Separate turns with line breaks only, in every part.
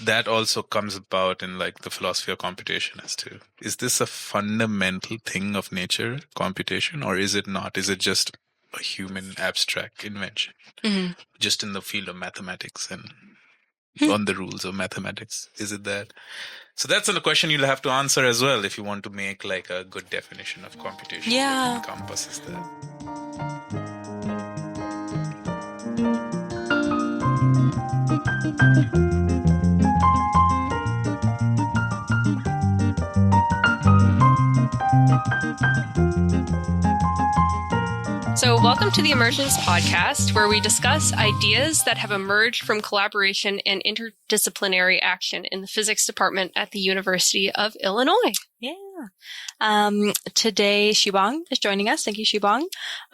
that also comes about in like the philosophy of computation as to, is this a fundamental thing of nature, computation, or is it not? Is it just a human abstract invention, just in the field of mathematics and on the rules of mathematics? Is it that? So that's a question you'll have to answer as well if you want to make like a good definition of computation that encompasses that.
So welcome to the Emergence Podcast, where we discuss ideas that have emerged from collaboration and interdisciplinary action in the physics department at the University of Illinois.
Today, Shubhang is joining us. Thank you, Shubhang.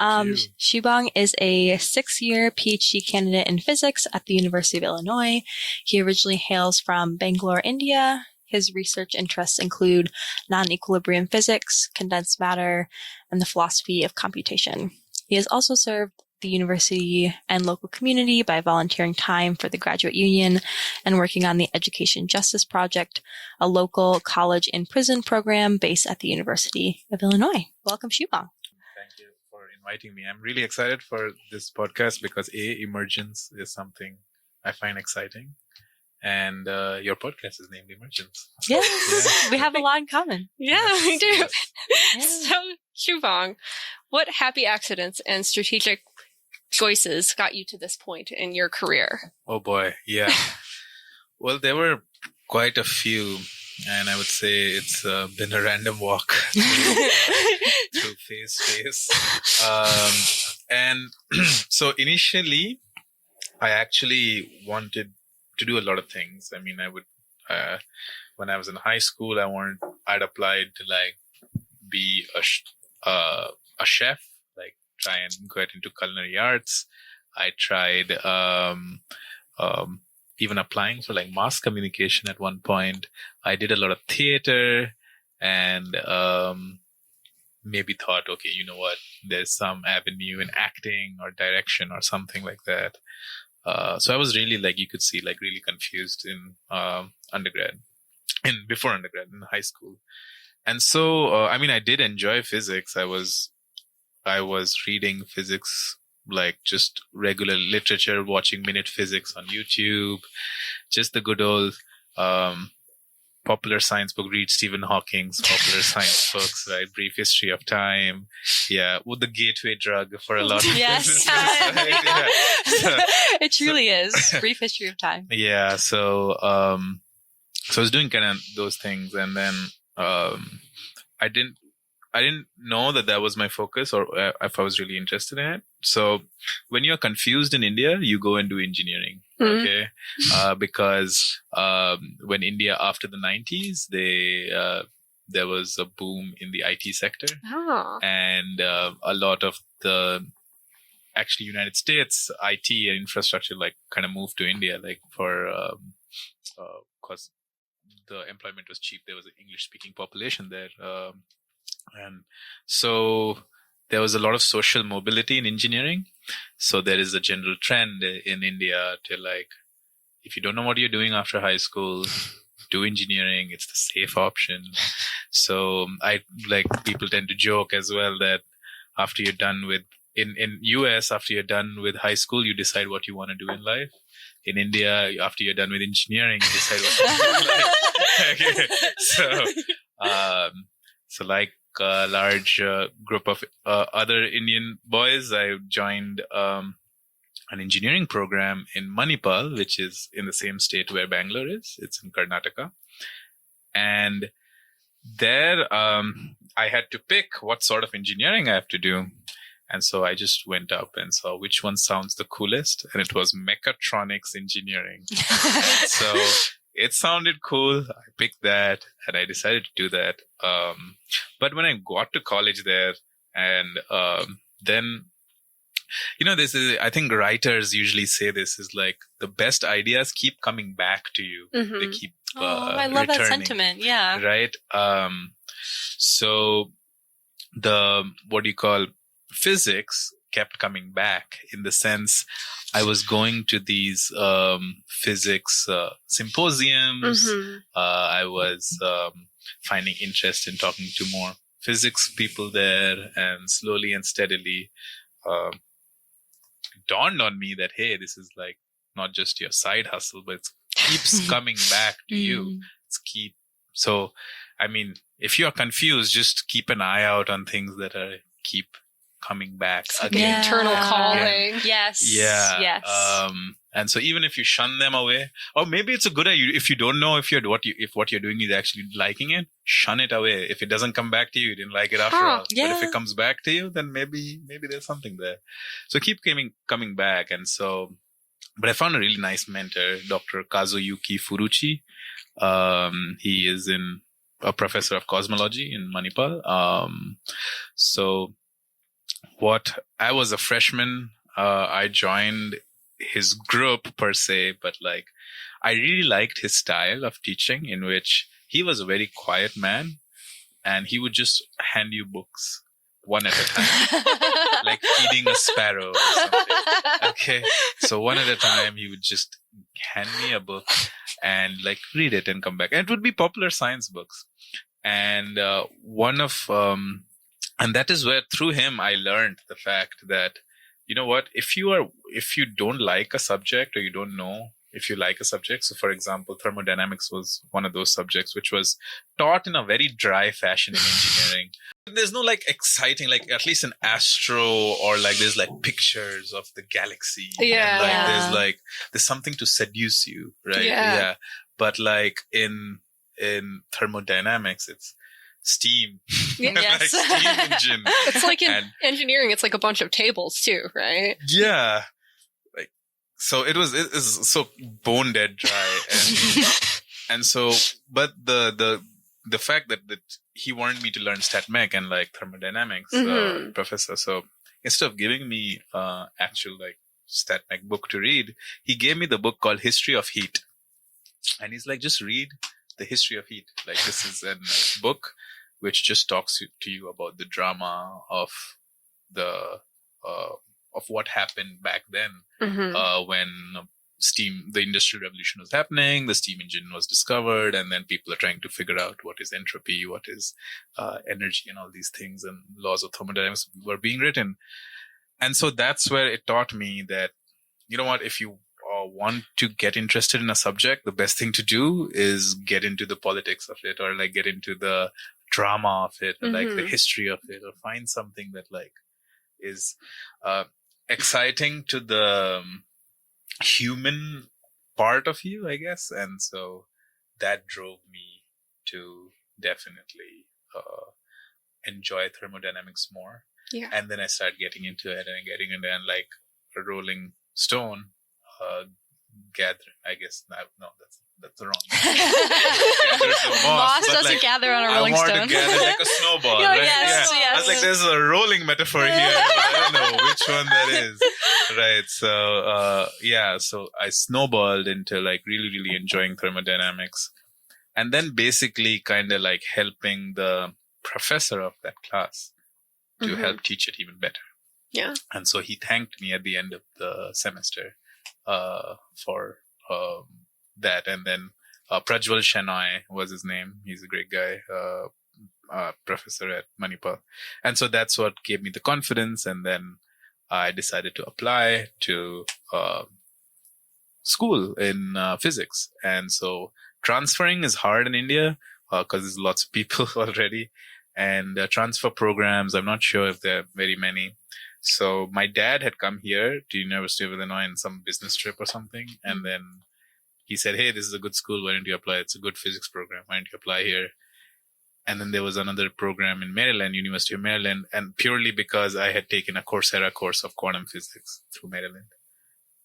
Shubhang is a 6-year PhD candidate in physics at the University of Illinois. He originally hails from Bangalore, India. His research interests include non-equilibrium physics, condensed matter, and the philosophy of computation. He has also served the university and local community by volunteering time for the Graduate Union and working on the Education Justice Project, a local college and prison program based at the University of Illinois. Welcome, Shubhang.
Thank you for inviting me. I'm really excited for this podcast because Emergence is something I find exciting. And your podcast is named Emergence.
Yes, we have a lot in common.
Yeah, we do. Yes. So, Shubhang, what happy accidents and strategic choices got you to this point in your career?
Oh boy, yeah. Well, there were quite a few, and I would say it's been a random walk through phase. And so initially, I actually wanted to do a lot of things. I mean, I would, when I was in high school, I'd applied to like be a chef, like try and get into culinary arts. I tried, even applying for like mass communication at one point. I did a lot of theater and, maybe thought, okay, you know what, there's some avenue in acting or direction or something like that. So I was really like, you could see like really confused in before undergrad in high school. And so, I mean, I did enjoy physics. I was reading physics, like just regular literature, watching Minute Physics on YouTube, just the good old, popular science book, read Stephen Hawking's popular science books, right? Brief History of Time. Yeah. With the gateway drug for a lot of
Yes.
right? Yeah.
It truly is. Brief History of Time.
Yeah. So I was doing kind of those things, and then, I didn't know that was my focus or if I was really interested in it. So when you're confused in India, you go and do engineering. Okay. Because, when India after the 90s, there was a boom in the IT sector. And, a lot of actually United States IT and infrastructure like kind of moved to India, like for, cause the employment was cheap. There was an English speaking population there. And so there was a lot of social mobility in engineering. So there is a general trend in India to like, if you don't know what you're doing after high school, do engineering. It's the safe option. So people tend to joke as well that after you're done with, in US, after you're done with high school, you decide what you want to do in life. In India, after you're done with engineering, you decide what you want to do in life. Okay. So like a large group of other Indian boys, I joined an engineering program in Manipal, which is in the same state where Bangalore is. It's in Karnataka. And there I had to pick what sort of engineering I have to do. And so I just went up and saw which one sounds the coolest. And it was mechatronics engineering. So it sounded cool. I picked that and I decided to do that. But when I got to college there and then, this is, I think writers usually say this is like the best ideas keep coming back to you. Mm-hmm. They keep
I love
returning,
that sentiment. Yeah.
Right. So physics kept coming back in the sense I was going to these physics symposiums. I was finding interest in talking to more physics people there, and slowly and steadily dawned on me that, hey, this is like not just your side hustle, but it keeps coming back to you. So, I mean, if you're confused, just keep an eye out on things that keep coming back again.
Internal calling.
Again.
Yes.
Yeah.
Yes.
And so even if you shun them away, or maybe it's a good idea if you don't know if what you're doing is actually liking it, shun it away. If it doesn't come back to you, you didn't like it after all.
Yeah.
But if it comes back to you, then maybe there's something there. So keep coming back. And so, but I found a really nice mentor, Dr. Kazuyuki Furuchi. He is a professor of cosmology in Manipal. So I was a freshman. I joined his group per se, but like I really liked his style of teaching, in which he was a very quiet man and he would just hand you books one at a time, like feeding a sparrow or something. Okay. So one at a time, he would just hand me a book and like read it and come back. And it would be popular science books. And and that is where through him, I learned the fact that, you know what, if you don't like a subject, or you don't know if you like a subject. So for example, thermodynamics was one of those subjects which was taught in a very dry fashion in engineering. There's no like exciting, like at least in astro, or like there's like pictures of the galaxy.
Yeah.
And like there's something to seduce you, right?
Yeah.
But like in thermodynamics, it's steam.
Yes.
Like steam engine.
It's like in engineering, it's like a bunch of tables too, right?
Yeah. Like, so it is so bone dead dry. And so, but the fact that he wanted me to learn stat mech and like thermodynamics, professor. So instead of giving me actual like stat mech book to read, he gave me the book called History of Heat. And he's like, just read the history of heat. Like, this is a book which just talks to you about the drama of of what happened back then, when the Industrial Revolution was happening, the steam engine was discovered, and then people are trying to figure out what is entropy, what is energy, and all these things, and laws of thermodynamics were being written. And so that's where it taught me that, you know what, if you want to get interested in a subject, the best thing to do is get into the politics of it, or like get into the drama of it, or like the history of it, or find something that like is exciting to the human part of you, I guess. And so that drove me to definitely enjoy thermodynamics more.
Yeah.
And then I started getting into it and like a rolling stone, gathering, I guess. No, that's wrong.
Moss doesn't gather on a rolling stone.
I wanted to gather like a snowball, right?
Yes.
I was like, there's a rolling metaphor here, but I don't know which one that is. Right. So, so I snowballed into like really, really enjoying thermodynamics, and then basically kind of like helping the professor of that class to help teach it even better.
Yeah.
And so he thanked me at the end of the semester for that. And then Prajwal Shenoy was his name. He's a great guy, professor at Manipal. And so that's what gave me the confidence. And then I decided to apply to school in physics. And so transferring is hard in India because there's lots of people already. And transfer programs, I'm not sure if there are very many. So my dad had come here to University of Illinois in some business trip or something. And then he said, hey, this is a good school. Why don't you apply? It's a good physics program. Why don't you apply here? And then there was another program in Maryland, University of Maryland. And purely because I had taken a Coursera course of quantum physics through Maryland,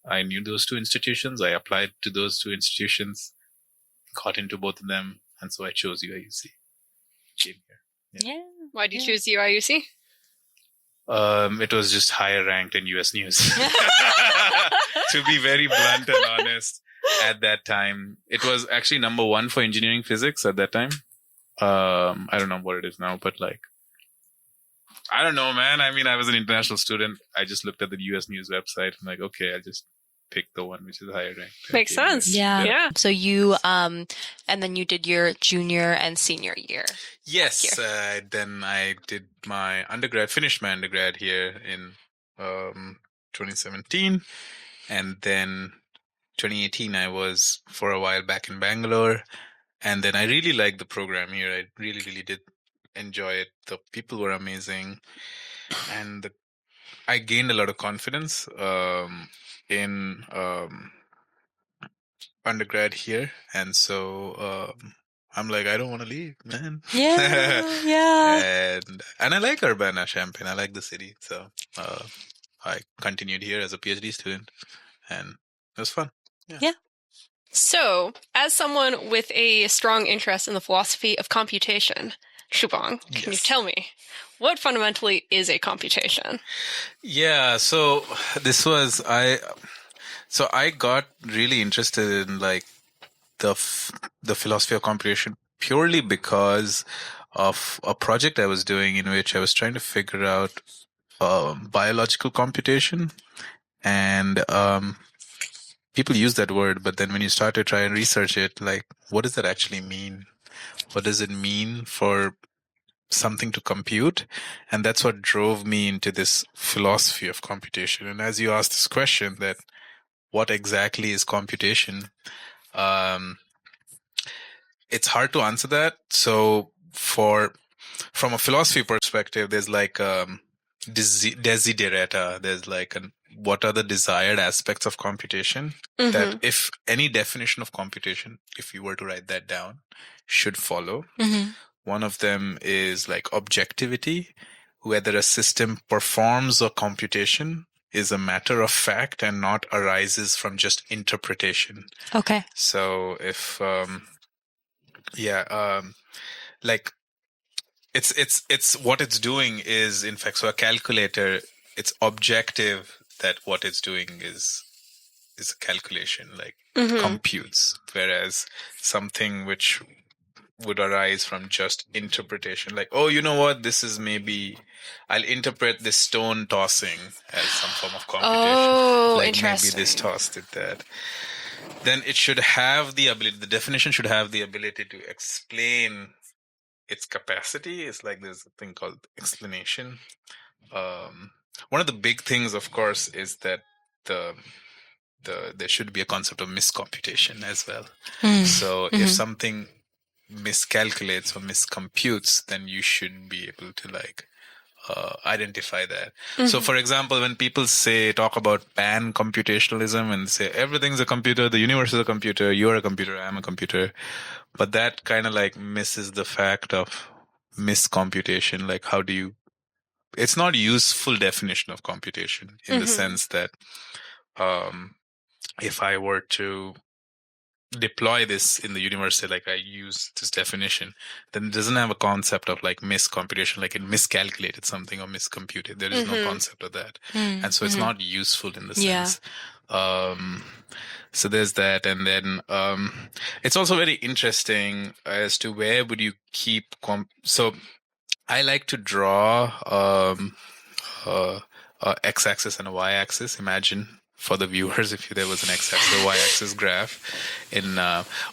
I knew those two institutions. I applied to those two institutions, got into both of them. And so I chose UIUC. Came here.
Yeah.
Why did you choose UIUC?
It was just higher ranked in US News. To be very blunt and honest, at that time, it was actually number 1 for engineering physics at that time. I don't know what it is now, but like I don't know, man. I mean, I was an international student. I just looked at the US News website. I'm like, okay, I'll just pick the one which is higher ranked.
Makes sense.
Yeah. So you, and then you did your junior and senior year.
Yes. Then I did my undergrad, finished my undergrad here in 2017. And then 2018, I was for a while back in Bangalore. And then I really liked the program here. I really, really did enjoy it. The people were amazing. And I gained a lot of confidence in undergrad here. And so I'm like, I don't want to leave, man.
Yeah.
And I like Urbana-Champaign. I like the city. So I continued here as a PhD student. And it was fun.
Yeah.
So, as someone with a strong interest in the philosophy of computation, Shubhang, can you tell me what fundamentally is a computation?
Yeah, so I got really interested in like the philosophy of computation purely because of a project I was doing in which I was trying to figure out biological computation. And people use that word, but then when you start to try and research it, like, what does that actually mean? What does it mean for something to compute? And that's what drove me into this philosophy of computation. And as you asked this question, that what exactly is computation? It's hard to answer that. So from a philosophy perspective, there's like desiderata. There's like what are the desired aspects of computation?
Mm-hmm.
That if any definition of computation, if you were to write that down, should follow.
Mm-hmm.
One of them is like objectivity, whether a system performs a computation is a matter of fact and not arises from just interpretation.
Okay.
So if like it's what it's doing is, in fact, so a calculator, it's objective that what it's doing is a calculation, like computes, whereas something which would arise from just interpretation, like, oh, you know what, this is maybe I'll interpret this stone tossing as some form of computation.
Oh,
like
interesting.
Maybe this toss did that. Then it should have the ability, the definition should have the ability to explain its capacity. It's like there's a thing called explanation. One of the big things, of course, is that there should be a concept of miscomputation as well. So if something miscalculates or miscomputes, then you should be able to like identify that. So for example, when people talk about pan-computationalism and say everything's a computer, the universe is a computer, you're a computer, I'm a computer, but that kind of like misses the fact of miscomputation. Like it's not a useful definition of computation in the sense that if I were to deploy this in the universe, like I use this definition, then it doesn't have a concept of like miscomputation, like it miscalculated something or miscomputed. There is no concept of that. And so it's not useful in the sense. So there's that. And then it's also very interesting as to where would you keep so I like to draw a x-axis and a y-axis. Imagine for the viewers, if there was an x-axis or y-axis graph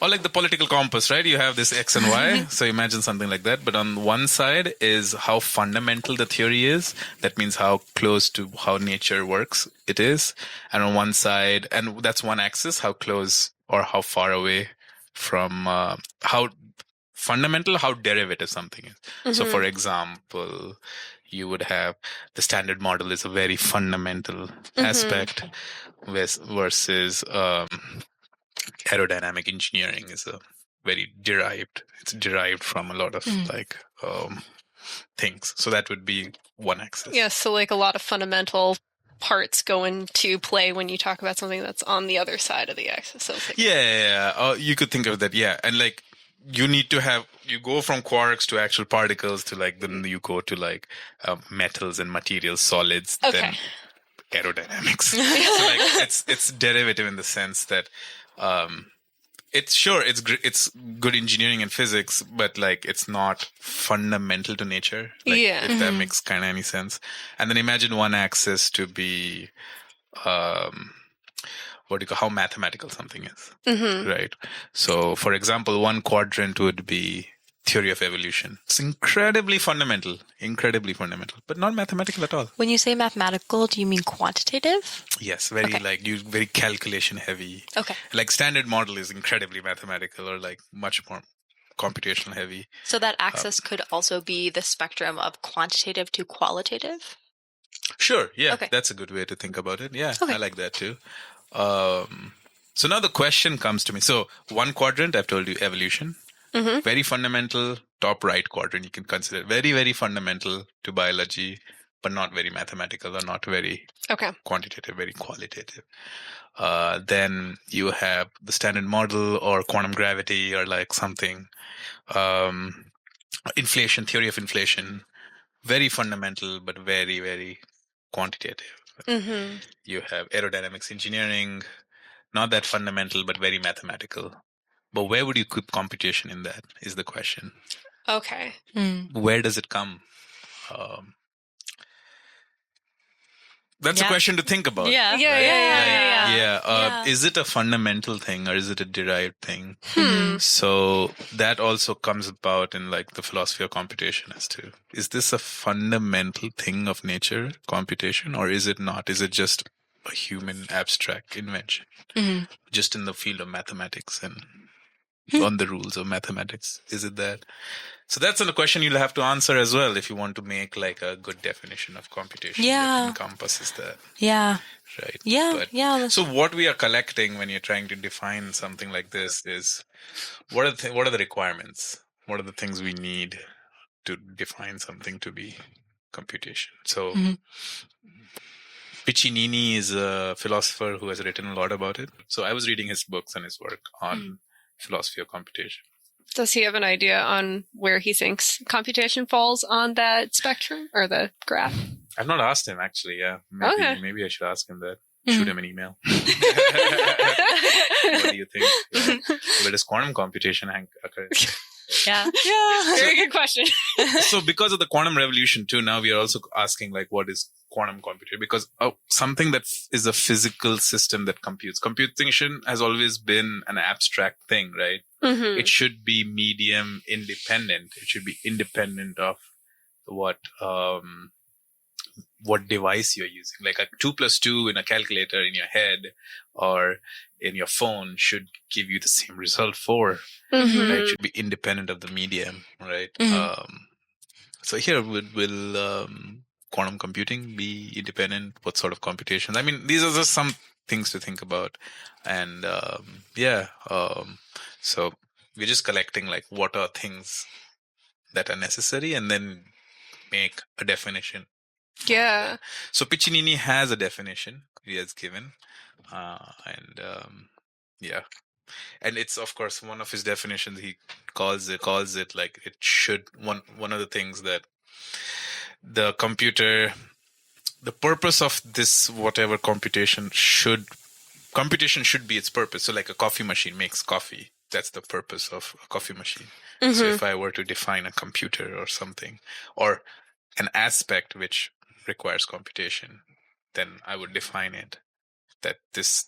or like the political compass, right? You have this x and y. So imagine something like that. But on one side is how fundamental the theory is. That means how close to how nature works it is. And on one side, and that's one axis, how close or how far away from how fundamental, how derivative something is. So for example, you would have the standard model is a very fundamental aspect versus aerodynamic engineering is a very derived. It's derived from a lot of like things. So that would be one axis.
Yeah, so like a lot of fundamental parts go into play when you talk about something that's on the other side of the axis. So it's like,
you could think of that. Yeah. And like you need to you go from quarks to actual particles to like, then you go to like metals and materials, solids, then aerodynamics. So like it's derivative in the sense that it's good engineering and physics, but like it's not fundamental to nature. Like, if that makes kind of any sense. And then imagine one axis to be how mathematical something is, right? So, for example, one quadrant would be theory of evolution. It's incredibly fundamental, but not mathematical at all.
When you say mathematical, do you mean quantitative?
Yes, very calculation heavy.
Okay.
Like standard model is incredibly mathematical, or like much more computational heavy.
So that axis could also be the spectrum of quantitative to qualitative?
Sure, yeah,
Okay.
That's a good way to think about it. Yeah,
Okay.
I like that too. So now the question comes to me. So one quadrant, I've told you, evolution. Very fundamental, top right quadrant, you can consider very, very fundamental to biology, but not very mathematical or not very quantitative, very qualitative. Then you have the standard model or quantum gravity or like something. Inflation, theory of inflation, very fundamental, but very, very quantitative. You have aerodynamics engineering, not that fundamental, but very mathematical. But where would you keep computation in that is the question.
Okay.
Where does it come? That's a question to think about.
Yeah.
Yeah.
Is it a fundamental thing or is it a derived thing? So that also comes about in like the philosophy of computation as to, is this a fundamental thing of nature, computation, or is it not? Is it just a human abstract invention? Just in the field of mathematics and on the rules of mathematics? Is it that? So that's a question you'll have to answer as well if you want to make like a good definition of computation that encompasses that.
Yeah.
Right.
Yeah.
So what we are collecting when you're trying to define something like this is what are the requirements? What are the things we need to define something to be computation? So Piccinini is a philosopher who has written a lot about it. So I was reading his books and his work on philosophy of computation.
Does he have an idea on where he thinks computation falls on that spectrum or the graph?
I've not asked him actually. Yeah, maybe I should ask him that. Shoot him an email. What do you think? Where does quantum computation occur?
Yeah.
Very good question.
So because of the quantum revolution too, now we are also asking like, what is quantum computation? Because something that is a physical system that computes. Computation has always been an abstract thing, right? It should be medium independent. It should be independent of what device you're using. Like a 2 + 2 in a calculator in your head or in your phone should give you the same result 4. Right? It should be independent of the medium, right? So here will quantum computing be independent? What sort of computation? I mean, these are just some things to think about. And so we're just collecting like what are things that are necessary and then make a definition.
Yeah.
So Piccinini has a definition he has given. And it's of course one of his definitions. He calls it like it should one of the things that the purpose of this whatever computation should be its purpose. So like a coffee machine makes coffee. That's the purpose of a coffee machine. So if I were to define a computer or something or an aspect which requires computation, then I would define it that this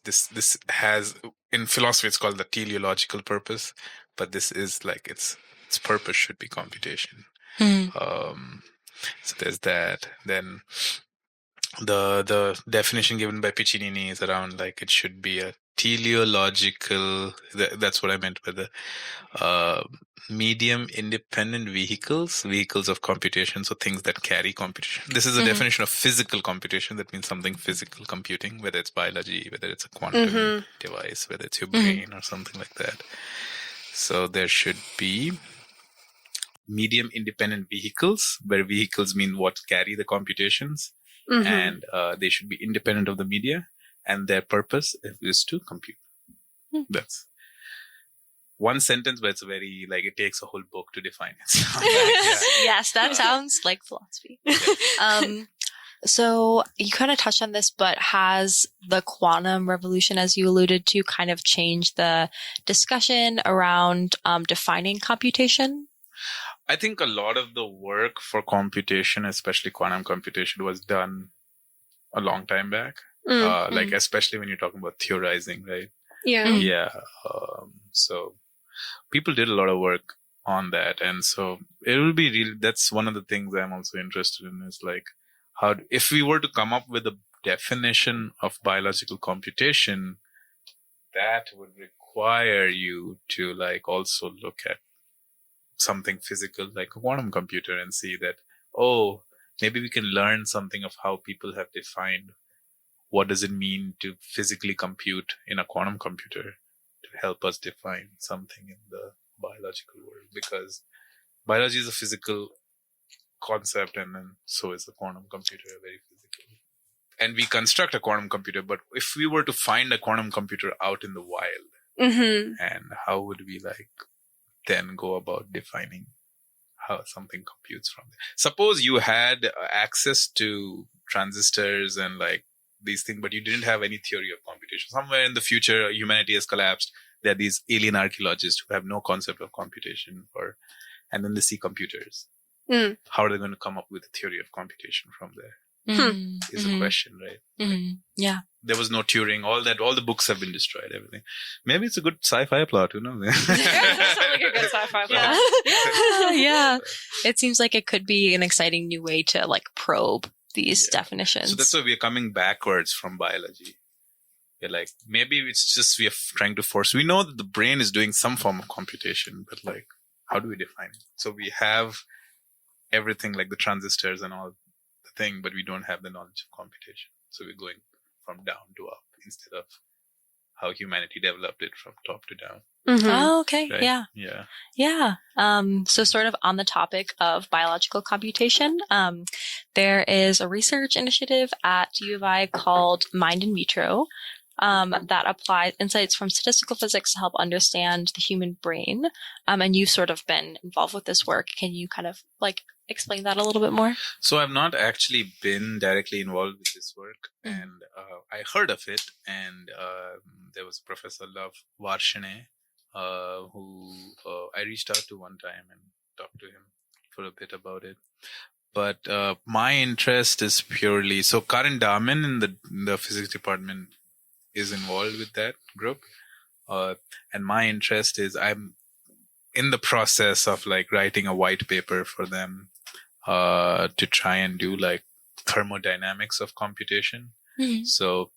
has, in philosophy it's called the teleological purpose, but this is like its purpose should be computation. So there's that. Then the definition given by Piccinini is around like it should be a teleological, that's what I meant by the medium independent vehicles of computation. So things that carry computation. This is a definition of physical computation. That means something physical computing, whether it's biology, whether it's a quantum device, whether it's your brain or something like that. So there should be medium independent vehicles, where vehicles mean what carry the computations, and they should be independent of the media, and their purpose is to compute. That's one sentence, but it's very like it takes a whole book to define it. So,
Yes, that sounds like philosophy. So you kind of touched on this, but has the quantum revolution, as you alluded to, kind of changed the discussion around defining computation?
I think a lot of the work for computation, especially quantum computation, was done a long time back. Like especially when you're talking about theorizing, right?
Yeah.
Yeah. So people did a lot of work on that, and so it will be really. That's one of the things I'm also interested in, is like how if we were to come up with a definition of biological computation, that would require you to like also look at something physical like a quantum computer and see that, oh, maybe we can learn something of how people have defined what does it mean to physically compute in a quantum computer to help us define something in the biological world, because biology is a physical concept, and then so is a quantum computer, very physical. And we construct a quantum computer, but if we were to find a quantum computer out in the wild, and how would we like then go about defining how something computes from there? Suppose you had access to transistors and like these things, but you didn't have any theory of computation. Somewhere in the future, humanity has collapsed. There are these alien archaeologists who have no concept of computation, and then they see computers. How are they going to come up with a theory of computation from there? Is a question, right?
Yeah.
There was no Turing. All the books have been destroyed. Everything. Maybe it's a good sci-fi plot. Who knows?
Sounds like a good sci-fi plot.
Yeah. It seems like it could be an exciting new way to like probe these definitions.
So that's why we are coming backwards from biology. We're like, maybe it's just we are trying to force. We know that the brain is doing some form of computation, but like, how do we define it? So we have everything like the transistors and all the thing, but we don't have the knowledge of computation. So we're going from down to up instead of how humanity developed it from top to down.
Oh, okay.
Right?
Yeah.
Yeah.
Yeah. So sort of on the topic of biological computation, there is a research initiative at U of I called Mind in Vitro, that applies insights from statistical physics to help understand the human brain. And you've sort of been involved with this work. Can you kind of like explain that a little bit more?
So I've not actually been directly involved with this work, and I heard of it, and there was Professor Love Varshane, who I reached out to one time and talked to him for a bit about it. But my interest is purely, so Karan Daman in the physics department is involved with that group. And my interest is I'm in the process of like writing a white paper for them to try and do like thermodynamics of computation. So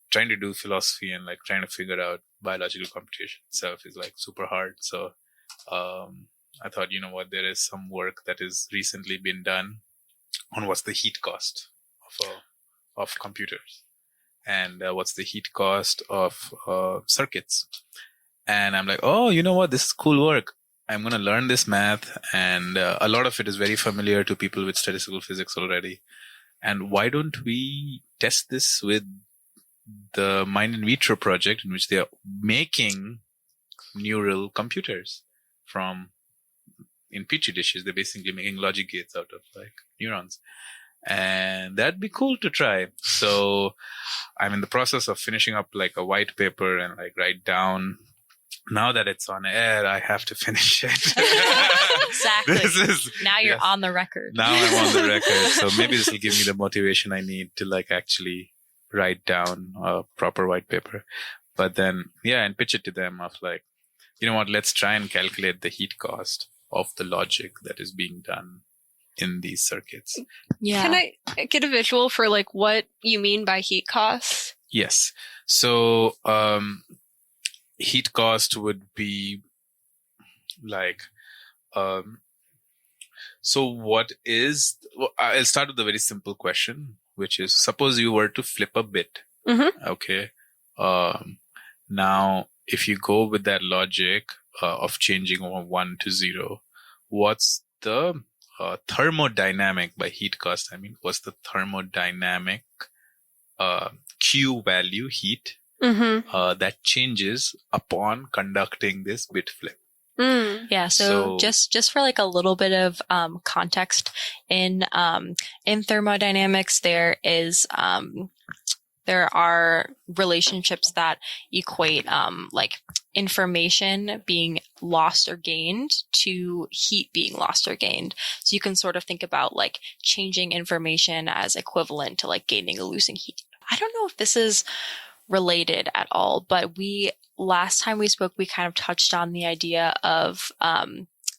trying to do philosophy and like trying to figure out biological computation itself is like super hard. So I thought, you know what, there is some work that has recently been done on what's the heat cost of computers and what's the heat cost of circuits. And I'm like, oh, you know what, this is cool work. I'm going to learn this math, and a lot of it is very familiar to people with statistical physics already. And why don't we test this with the Mind in Vitro project, in which they are making neural computers in petri dishes. They're basically making logic gates out of like neurons. And that'd be cool to try. So I'm in the process of finishing up like a white paper and like write down. Now that it's on air, I have to finish it.
Exactly. Now you're on the record.
Now I'm on the record. So maybe this will give me the motivation I need to like actually write down a proper white paper. But then, and pitch it to them of like, you know what, let's try and calculate the heat cost of the logic that is being done in these circuits.
Yeah. Can I get a visual for like what you mean by heat costs?
Yes. So, heat cost would be like, so what is, I'll start with a very simple question, which is, suppose you were to flip a bit. Okay. Now, if you go with that logic of changing from 1 to 0, what's the thermodynamic by heat cost? I mean, what's the thermodynamic Q value heat that changes upon conducting this bit flip?
Yeah. So just for like a little bit of context in thermodynamics, there are relationships that equate like information being lost or gained to heat being lost or gained. So you can sort of think about like changing information as equivalent to like gaining or losing heat. I don't know if this is related at all, but last time we spoke, we kind of touched on the idea of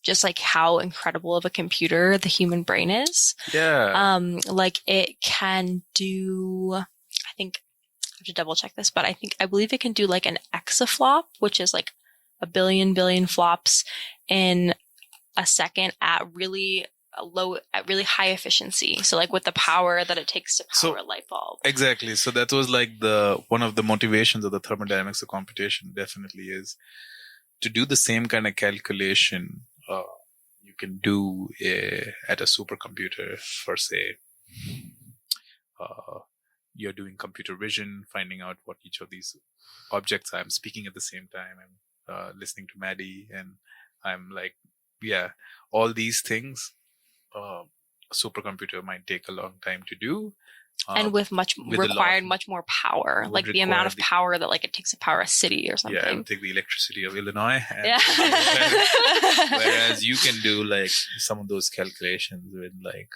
just like how incredible of a computer the human brain is.
Yeah.
Like it can do, I think I have to double check this, but I believe it can do like an exaflop, which is like a billion flops in a second at really high efficiency. So like with the power that it takes to power a light bulb.
Exactly. So that was like one of the motivations of the thermodynamics of computation definitely is to do the same kind of calculation you can do at a supercomputer for say you're doing computer vision, finding out what each of these objects. I'm speaking at the same time. I'm listening to Maddie, and I'm like, yeah, all these things. A supercomputer might take a long time to do,
and with much more power, like the amount of power that like it takes to power a city or something.
Yeah, it would take the electricity of Illinois. Whereas you can do like some of those calculations with like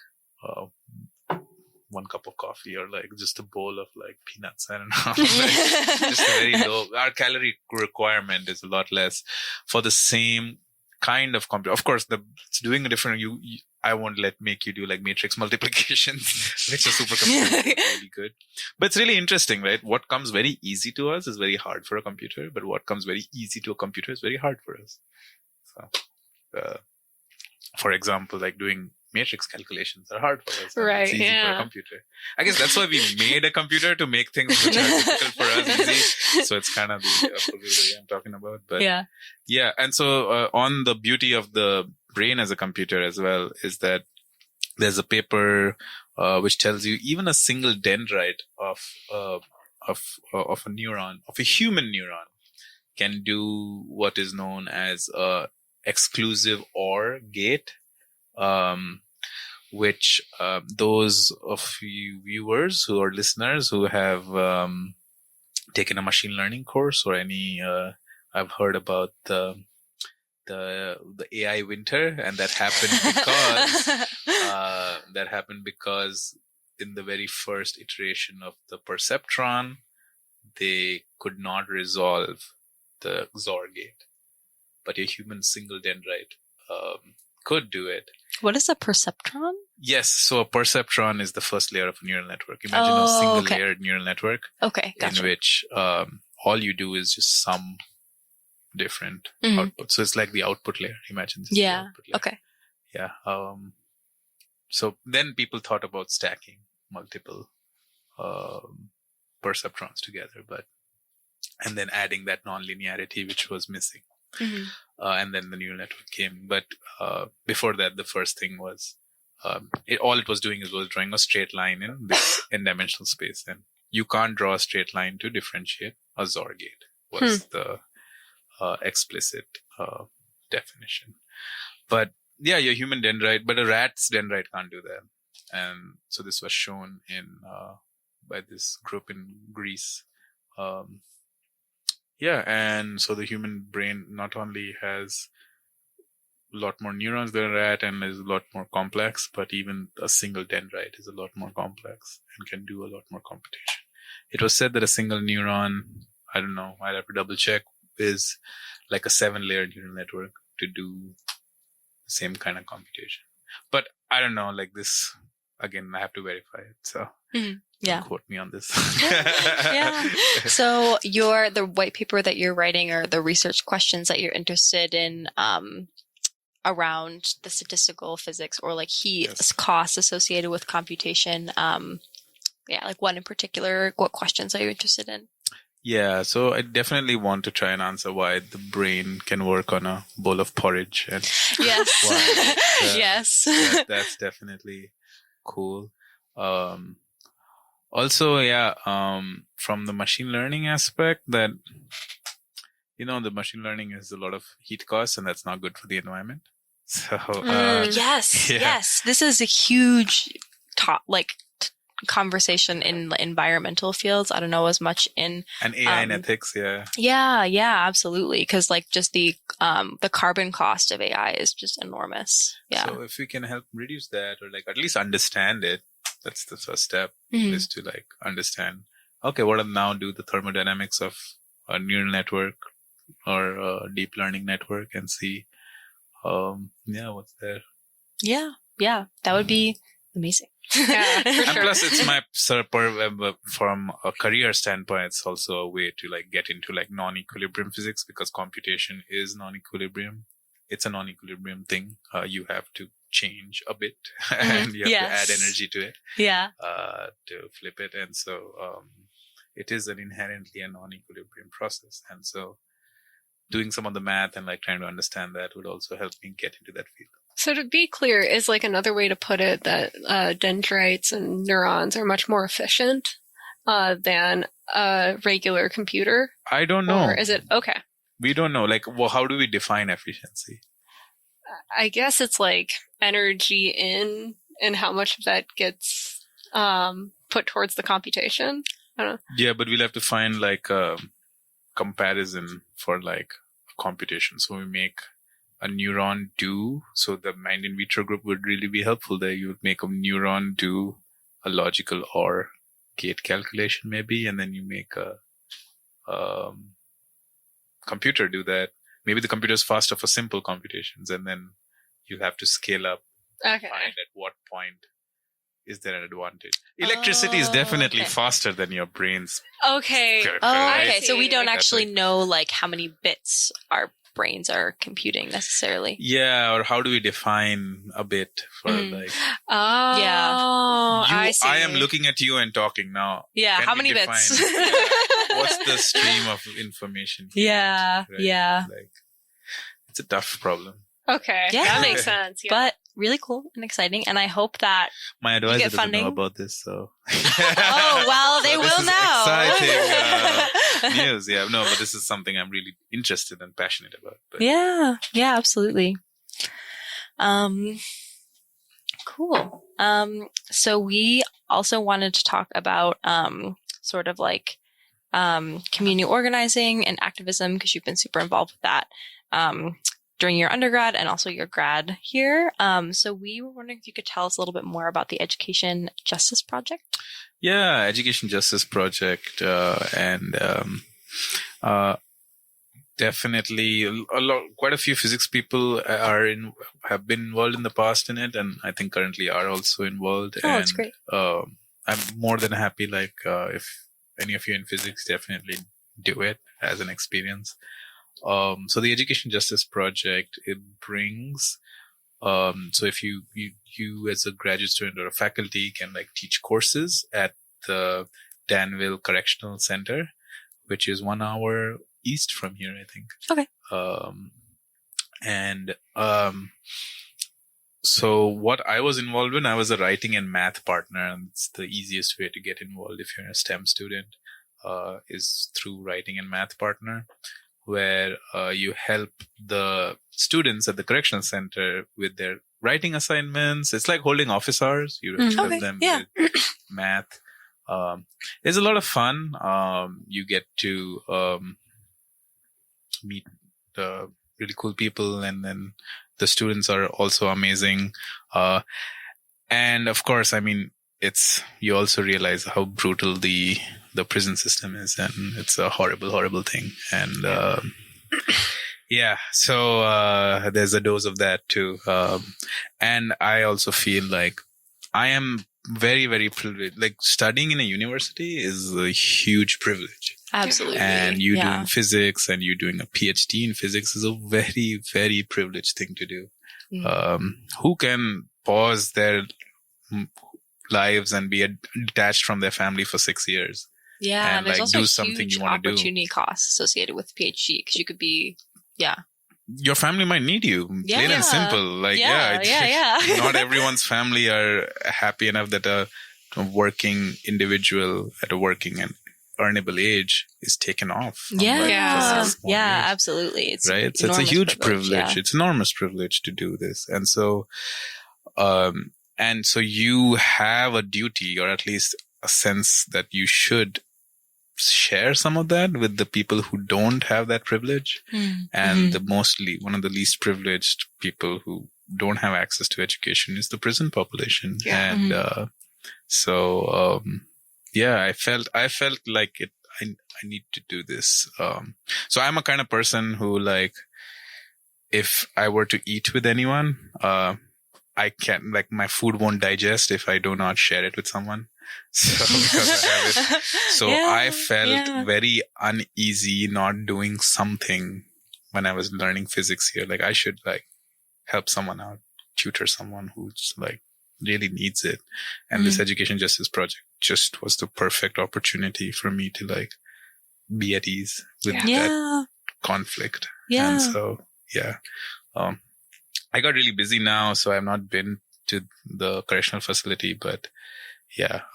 1 cup of coffee or like just a bowl of like peanuts. I don't know. Like, just a very low. Our calorie requirement is a lot less for the same kind of computer. Of course, it's doing a different. I won't make you do like matrix multiplications, which a supercomputer is really good. But it's really interesting, right? What comes very easy to us is very hard for a computer, but what comes very easy to a computer is very hard for us. So, for example, like doing matrix calculations are hard for us.
Right.
It's easy for a computer. I guess that's why we made a computer, to make things which are difficult for us easy. So it's kind of the way I'm talking about. But yeah. And so on the beauty of the brain as a computer as well is that there's a paper which tells you even a single dendrite of a neuron, of a human neuron, can do what is known as exclusive OR gate. Which those of you viewers who are listeners who have taken a machine learning course or any, I've heard about the AI winter, and that happened because in the very first iteration of the perceptron, they could not resolve the XOR gate, but a human single dendrite could do it.
What is a perceptron?
Yes. So a perceptron is the first layer of a neural network. Imagine a single layered neural network.
Okay. Gotcha.
In which all you do is just sum different outputs. So it's like the output layer. Imagine this.
Yeah.
Output layer.
Okay.
Yeah. So then people thought about stacking multiple perceptrons together, and then adding that nonlinearity which was missing. And then the neural network came. But before that, the first thing was all it was doing was drawing a straight line in this n-dimensional space. And you can't draw a straight line to differentiate a XOR gate was the explicit definition. But yeah, your human dendrite, but a rat's dendrite can't do that. And so this was shown by this group in Greece. Yeah, and so the human brain not only has a lot more neurons than a rat and is a lot more complex, but even a single dendrite is a lot more complex and can do a lot more computation. It was said that a single neuron, I don't know, I'd have to double check, is like a 7-layer neural network to do the same kind of computation. But I don't know, like this, again, I have to verify it. So don't quote me on this.
Yeah. So the white paper that you're writing, or the research questions that you're interested in around the statistical physics or like heat costs associated with computation. Like what in particular, what questions are you interested in?
Yeah, so I definitely want to try and answer why the brain can work on a bowl of porridge. And
yes.
That's definitely cool. Also, from the machine learning aspect, that the machine learning is a lot of heat costs, and that's not good for the environment. So
Yes. This is a huge conversation in environmental fields. I don't know as much in
and AI and ethics.
Yeah, absolutely. Because just the carbon cost of AI is just enormous. Yeah.
So if we can help reduce that, or at least understand it, that's the first step. Is to understand. Okay, what now do the thermodynamics of a neural network or a deep learning network, and see, what's there.
Yeah, that would be amazing.
Yeah, for
And
sure.
plus, it's my from a career standpoint, it's also a way to get into non-equilibrium physics, because computation is non-equilibrium. It's a non-equilibrium thing. You have to change a bit, and you have to add energy to it.
Yeah.
To flip it, and so it is an inherently a non-equilibrium process, and so doing some of the math and trying to understand that would also help me get into that field.
So to be clear, is another way to put it that dendrites and neurons are much more efficient than a regular computer?
I don't know.
Or is it okay?
We don't know. How do we define efficiency?
I guess it's energy in and how much of that gets put towards the computation. I don't know.
Yeah, but we'll have to find a comparison for a computation. So we make a neuron do, so the mind in vitro group would really be helpful there. You would make a neuron do a logical OR gate calculation maybe, and then you make a computer do that. Maybe the computer is faster for simple computations, and then you have to scale up,
Okay.
find at what point is there an advantage. Electricity is definitely faster than your brain's.
Okay.
Okay. So we
see.
don't actually know how many bits our brains are computing necessarily.
Yeah, or how do we define a bit for
Oh,
I
see.
am looking at you and talking now.
Yeah,
Can
how
we
many
define,
bits?
what's the stream of information here,
Yeah,
right?
yeah.
It's a tough problem.
Okay.
Yeah.
That makes sense. Yeah.
But really cool and exciting. And I hope that
My advisor
get
doesn't
funding?
know about this, so.
oh well they
So
will
this is
know.
exciting news. Yeah, no, but this is something I'm really interested and passionate about. But
Yeah, absolutely. Cool. So we also wanted to talk about community organizing and activism, because you've been super involved with that during your undergrad and also your grad here. So we were wondering if you could tell us a little bit more about the Education Justice Project.
Yeah, Education Justice Project, and definitely quite a few physics people have been involved in the past in it, and I think currently are also involved.
Oh,
and
that's great.
I'm more than happy. If any of you in physics, definitely do it as an experience. So the Education Justice Project, it brings. So if you as a graduate student or a faculty can teach courses at the Danville Correctional Center, which is 1 hour east from here, I think.
Okay.
So what I was involved in, I was a writing and math partner, and it's the easiest way to get involved if you're a STEM student, is through writing and math partner, where you help the students at the correctional center with their writing assignments. It's like holding office hours. You help them with math. It's a lot of fun. You get to meet really cool people, and then the students are also amazing. And of course, you also realize how brutal the prison system is, and it's a horrible, horrible thing. And so there's a dose of that too. And I also feel like I am very, very privileged. Studying in a university is a huge privilege.
Absolutely.
And you doing physics and you doing a PhD in physics is a very, very privileged thing to do. Who can pause their lives and be detached from their family for 6 years?
Yeah, and there's also
do something you want to do.
Opportunity costs associated with PhD, because you could be,
your family might need you, plain and simple. Not everyone's family are happy enough that a working individual at a working earnable age is taken off. From
Yeah.
for 6 more years,
Absolutely. It's
right. So it's a huge privilege. It's enormous privilege to do this. And so, you have a duty, or at least a sense that you should share some of that with the people who don't have that privilege, and one of the least privileged people who don't have access to education is the prison population. And I felt like I need to do this. So I'm a kind of person who, like, if I were to eat with anyone, I can't, like, my food won't digest if I do not share it with someone. So because I have it. So I felt very uneasy not doing something when I was learning physics here. Like, I should, like, help someone out, tutor someone who's, like, really needs it. And this education justice project just was the perfect opportunity for me to, like, be at ease with that conflict. And so, I got really busy now, so I've not been to the correctional facility, but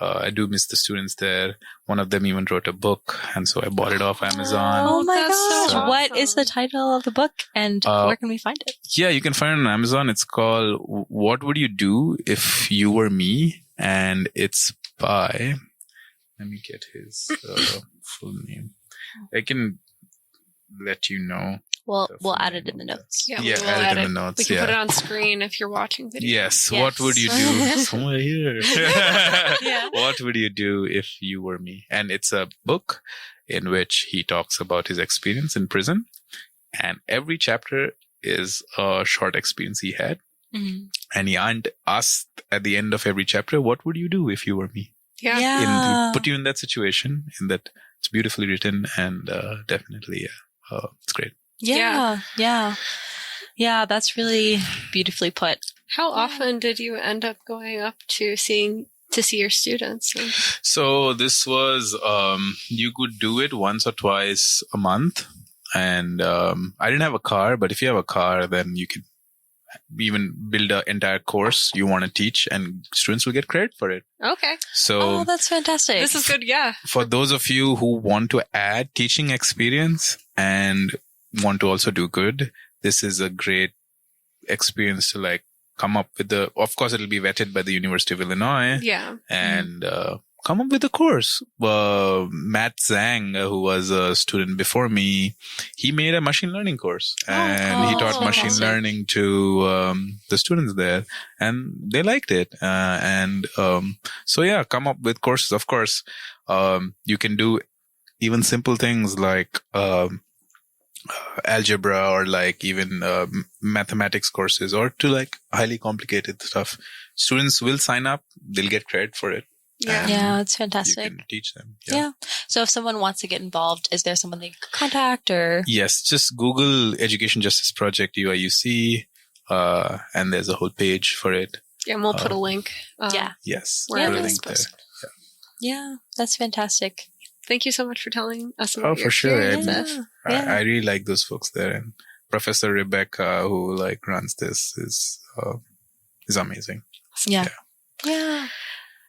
I do miss the students there. One of them even wrote a book, and so I bought it off Amazon.
Oh my gosh.
so awesome.
What is the title of the book, and where can we find it?
Yeah, you can find it on Amazon. It's called What Would You Do If You Were Me? And it's by, let me get his full name. I can let you know.
We'll add it in the notes.
Yeah, we'll
add it in the notes.
We can put it on screen if you're watching video.
Yes. What would you do? Somewhere here. What would you do if you were me? And it's a book in which he talks about his experience in prison. And every chapter is a short experience he had. And he asked at the end of every chapter, what would you do if you were me? Put you in that situation, in that it's beautifully written, and definitely, it's great.
Yeah, that's really beautifully put.
How often did you end up going up to see your students?
So this was, you could do it once or twice a month. And I didn't have a car, but if you have a car, then you could even build an entire course you want to teach, and students will get credit for it.
Okay.
So
that's fantastic.
This is good. Yeah.
For those of you who want to add teaching experience and want to also do good, this is a great experience to, like, come up with of course it'll be vetted by the University of Illinois.
Yeah.
And come up with a course. Matt Zhang, who was a student before me, he made a machine learning course, and he taught machine learning to the students there, and they liked it. Come up with courses. Of course, you can do even simple things like algebra, or like even mathematics courses, or to, like, highly complicated stuff. Students will sign up. They'll get credit for it.
Yeah, it's fantastic.
You can teach them.
Yeah. So if someone wants to get involved, is there someone they could contact, or?
Yes, just Google Education Justice Project UIUC, and there's a whole page for it.
Yeah, and we'll put a link.
Yes.
Wherever
put a
it's
link there.
Yeah, that's fantastic.
Thank you so much for telling us about your
for sure.
experience.
I really like those folks there, and Professor Rebecca, who, like, runs this, is amazing.
Yeah.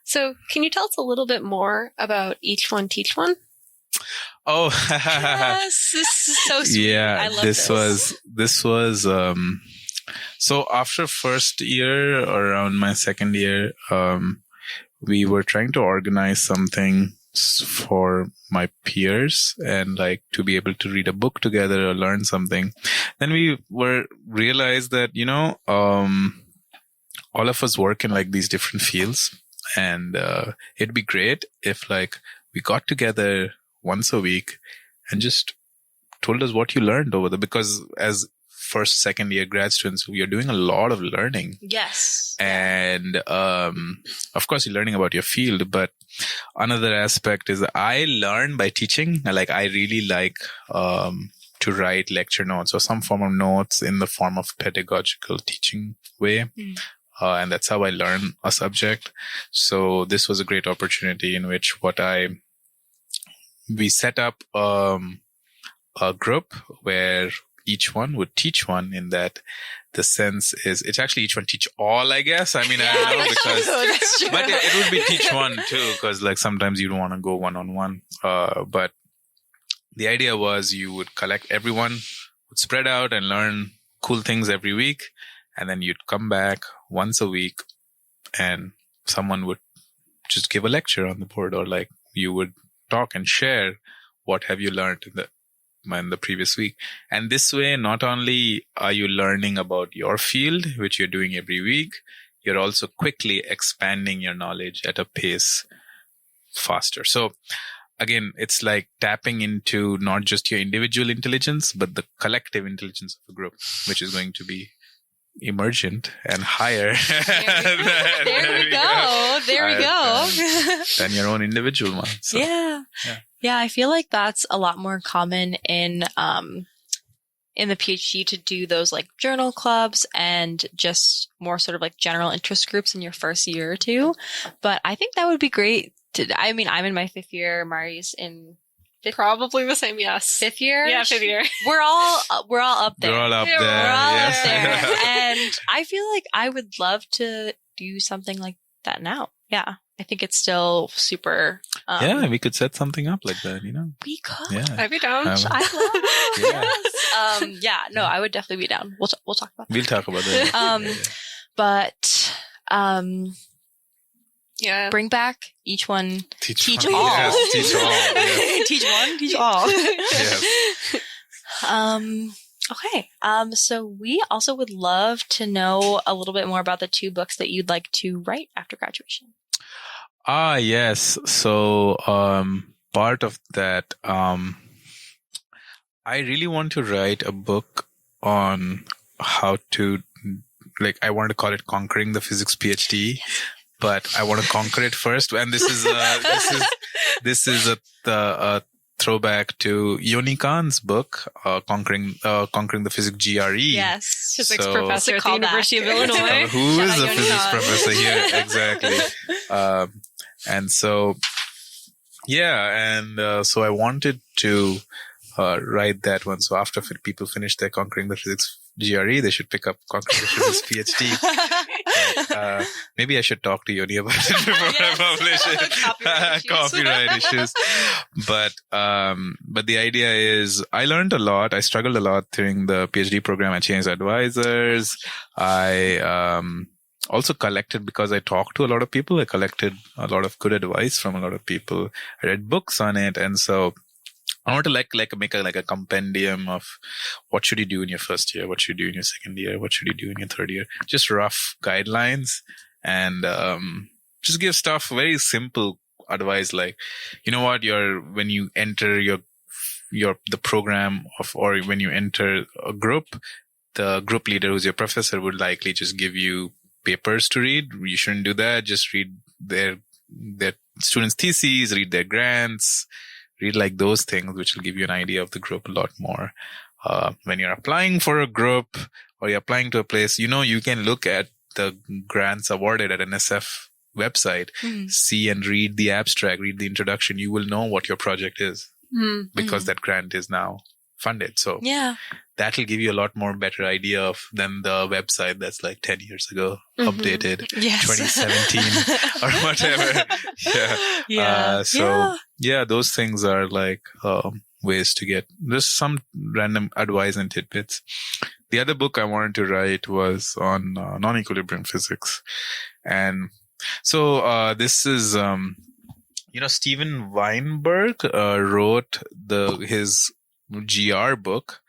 So can you tell us a little bit more about Each One Teach One?
Oh,
yes, this is so sweet.
Yeah,
I love
this was, so after first year, or around my second year, we were trying to organize something for my peers, and, like, to be able to read a book together or learn something. Then we realized that, all of us work in, like, these different fields. And it'd be great if, like, we got together once a week and just told us what you learned over there. Because as first, second year grad students, we are doing a lot of learning.
Yes.
And of course, you're learning about your field. But another aspect is I learn by teaching. Like, I really like to write lecture notes or some form of notes in the form of pedagogical teaching way. And that's how I learn a subject. So this was a great opportunity in which we set up a group where each one would teach one, in that the sense is it's actually each one teach all, I guess. I mean, I don't know, because
That's true.
but it would be teach one too, because like sometimes you don't want to go one-on-one. But the idea was you would collect everyone, would spread out and learn cool things every week, and then you'd come back once a week and someone would just give a lecture on the board, or like you would talk and share what have you learned in the previous week. And this way, not only are you learning about your field, which you're doing every week, you're also quickly expanding your knowledge at a pace faster. So again, it's like tapping into not just your individual intelligence, but the collective intelligence of a group, which is going to be emergent and higher.
There we go.
Than your own individual one. So,
Yeah, I feel like that's a lot more common in the PhD to do those like journal clubs and just more sort of like general interest groups in your first year or two. But I think that would be great. I'm in my 5th year. Mari's in
Probably the same, yes.
5th year.
Yeah, 5th year.
We're all up there.
We're all up there.
We're all
yes.
up there. And I feel like I would love to do something like that now. Yeah. I think it's still super.
Yeah, we could set something up like that,
We could.
Yeah.
I'd be down.
I love it. Yes. I would definitely be down. We'll talk about that.
We'll talk about that.
But
yeah.
Bring back each one. Teach
one.
all.
Yes, teach all. Yes.
Teach one. Teach all.
Yes.
Okay. So we also would love to know a little bit more about the 2 books that you'd like to write after graduation.
Yes. So, part of that, I really want to write a book on how to, I want to call it Conquering the Physics PhD, but I want to conquer it first. And this is a throwback to Yoni Khan's book, Conquering the Physics GRE.
Yes.
Physics professor at the University of Illinois.
Who is a physics professor here? Exactly. And so, so I wanted to write that one. So after people finish their Conquering the Physics GRE, they should pick up Conquering the Physics PhD. But, maybe I should talk to Yoni about it before I publish it. Copyright issues. But the idea is I learned a lot. I struggled a lot during the PhD program. I changed advisors. I also collected, because I talked to a lot of people, I collected a lot of good advice from a lot of people. I read books on it. And so I want to make a compendium of what should you do in your first year, what should you do in your second year, what should you do in your third year, just rough guidelines, and just give stuff, very simple advice, like, when you enter the program or when you enter a group, the group leader, who's your professor, would likely just give you papers to read. You shouldn't do that. Just read their students' theses, read their grants, read like those things, which will give you an idea of the group a lot more. When you're applying for a group or you're applying to a place, you can look at the grants awarded at NSF website, see and read the abstract, read the introduction. You will know what your project is because that grant is now funded. So that'll give you a lot more better idea than the website that's like 10 years ago, updated, 2017 or whatever. Those things are like ways to get just some random advice and tidbits. The other book I wanted to write was on non-equilibrium physics. And so this is, Steven Weinberg wrote his GR book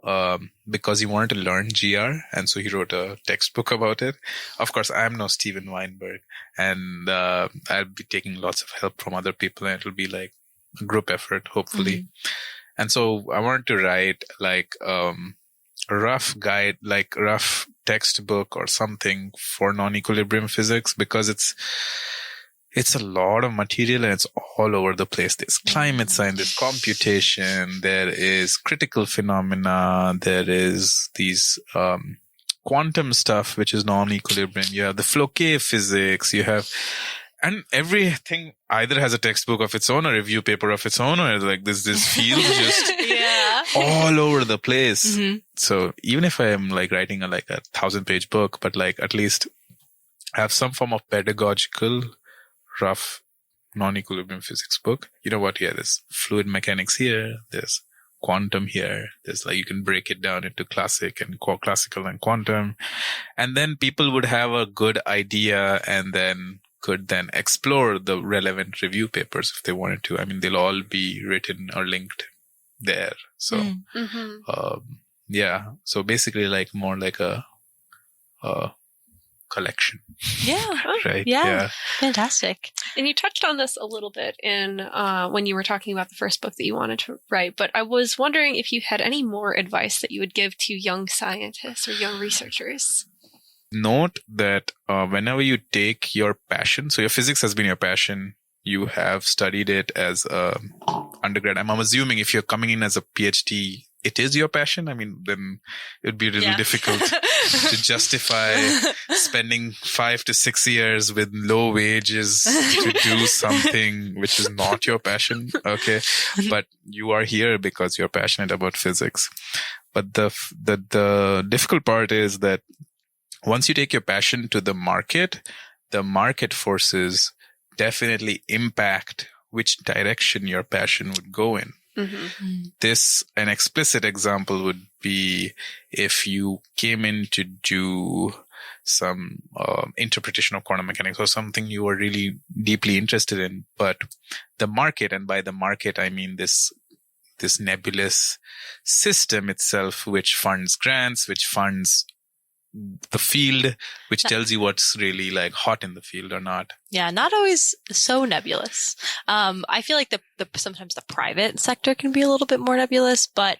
because he wanted to learn GR, and so he wrote a textbook about it. Of course, I'm no Steven Weinberg, and I'll be taking lots of help from other people, and it'll be like a group effort, hopefully. And so I wanted to write like a rough guide, like rough textbook or something for non-equilibrium physics, because it's a lot of material and it's all over the place. There's climate science, there's computation, there is critical phenomena, there is these quantum stuff, which is non-equilibrium. You have the Floquet physics, and everything either has a textbook of its own, a review paper of its own, or like this field just all over the place.
Mm-hmm.
So even if I am like writing a 1,000-page book, but like at least have some form of pedagogical, rough, non-equilibrium physics book. You know what? Yeah, there's fluid mechanics here. There's quantum here. There's like, you can break it down into classical and quantum. And then people would have a good idea and then could then explore the relevant review papers if they wanted to. I mean, they'll all be written or linked there. So, yeah. So basically like more like a collection.
Yeah.
Right.
Yeah. Fantastic.
And you touched on this a little bit in when you were talking about the first book that you wanted to write, but I was wondering if you had any more advice that you would give to young scientists or young researchers.
Note that whenever you take your passion, so your physics has been your passion, you have studied it as a undergrad. I'm assuming if you're coming in as a PhD, it is your passion. I mean, then it would be really difficult to justify spending 5 to 6 years with low wages to do something which is not your passion. Okay. But you are here because you're passionate about physics. But the difficult part is that once you take your passion to the market forces definitely impact which direction your passion would go in. Mm-hmm. An explicit example would be if you came in to do some interpretation of quantum mechanics or something you were really deeply interested in, but the market, and by the market I mean this nebulous system itself, which funds grants, which funds the field, which tells you what's really like hot in the field or not.
Yeah, not always so nebulous. I feel like sometimes the private sector can be a little bit more nebulous, but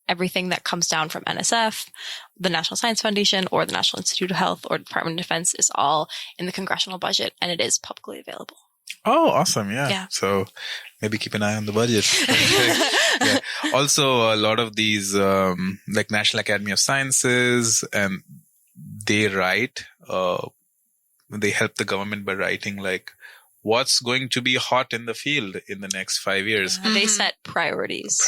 everything that comes down from NSF, the National Science Foundation, or the National Institute of Health, or Department of Defense is all in the congressional budget, and it is publicly available.
Oh, awesome. Yeah. So maybe keep an eye on the budget. Yeah. Also, a lot of these, like National Academy of Sciences, and they write, they help the government by writing like what's going to be hot in the field in the next 5 years.
They set priorities.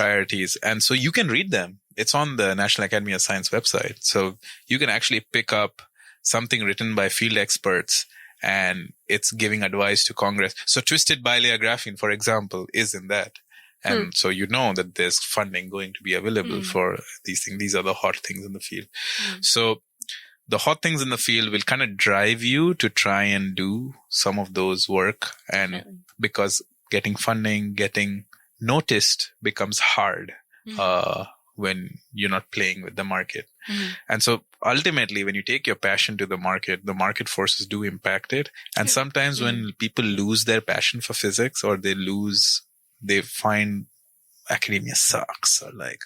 And so you can read them. It's on the National Academy of Science website. So you can actually pick up something written by field experts, and it's giving advice to Congress. So twisted bilayer graphene, for example, is in that. And so you know that there's funding going to be available for these things. These are the hot things in the field. So the hot things in the field will kind of drive you to try and do some of those work. And because getting funding, getting noticed becomes hard when you're not playing with the market. And so ultimately, when you take your passion to the market forces do impact it. And sometimes when people lose their passion for physics, or they find academia sucks, or like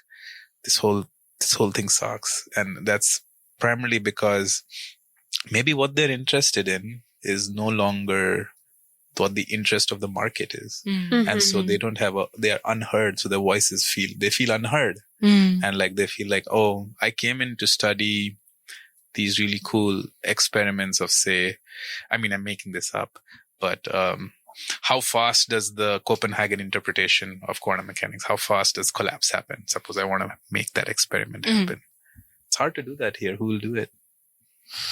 this whole thing sucks. And that's primarily because maybe what they're interested in is no longer what the interest of the market is. And so they are unheard. So their voices feel unheard. And like, they feel like, oh, I came in to study these really cool experiments of, say, I mean, I'm making this up, but, how fast does the Copenhagen interpretation of quantum mechanics, how fast does collapse happen? Suppose I want to make that experiment happen. It's hard to do that here. Who will do it?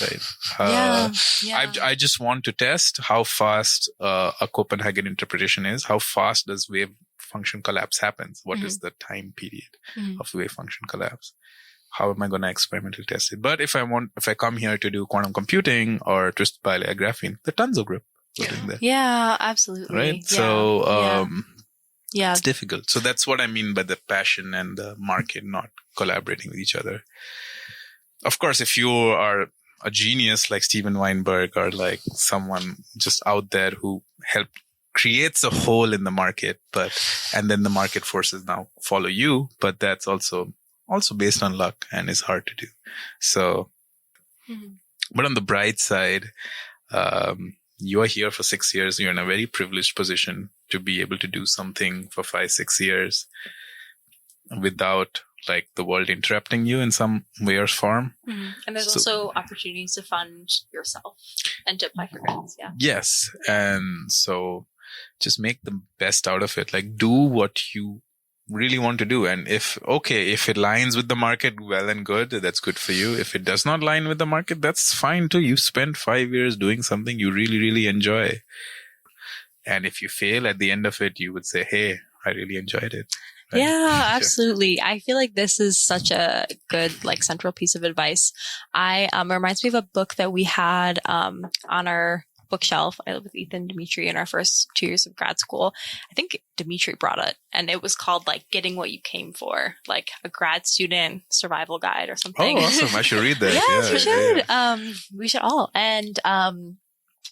Right. I just want to test how fast a Copenhagen interpretation is. How fast does wave function collapse happens? What is the time period of wave function collapse? How am I going to experimentally test it? But if I come here to do quantum computing or twisted bilayer graphene, there are tons of group doing that. Yeah,
absolutely.
Right. Yeah. So it's difficult. So that's what I mean by the passion and the market not collaborating with each other. Of course, if you are a genius like Steven Weinberg, or like someone just out there who creates a hole in the market, and then the market forces now follow you, but that's also based on luck and is hard to do. So, but on the bright side, you are here for 6 years. You're in a very privileged position to be able to do something for 5-6 years without like the world interrupting you in some way or form.
And there's also opportunities to fund yourself and to apply for grants. Yeah.
Yes. And so just make the best out of it. Like, do what you really want to do. And if it lines with the market, well and good, that's good for you. If it does not line with the market, that's fine too. You spent 5 years doing something you really, really enjoy. And if you fail at the end of it, you would say, hey, I really enjoyed it. Right?
Yeah, absolutely. I feel like this is such a good, like, central piece of advice. It reminds me of a book that we had on our bookshelf. I lived with Ethan and Dimitri in our first 2 years of grad school. I think Dimitri brought it, and it was called, like, Getting What You Came For, like a grad student survival guide or something.
Oh, awesome. I should read that.
Yes,
yeah,
we should.
Yeah.
We should all. And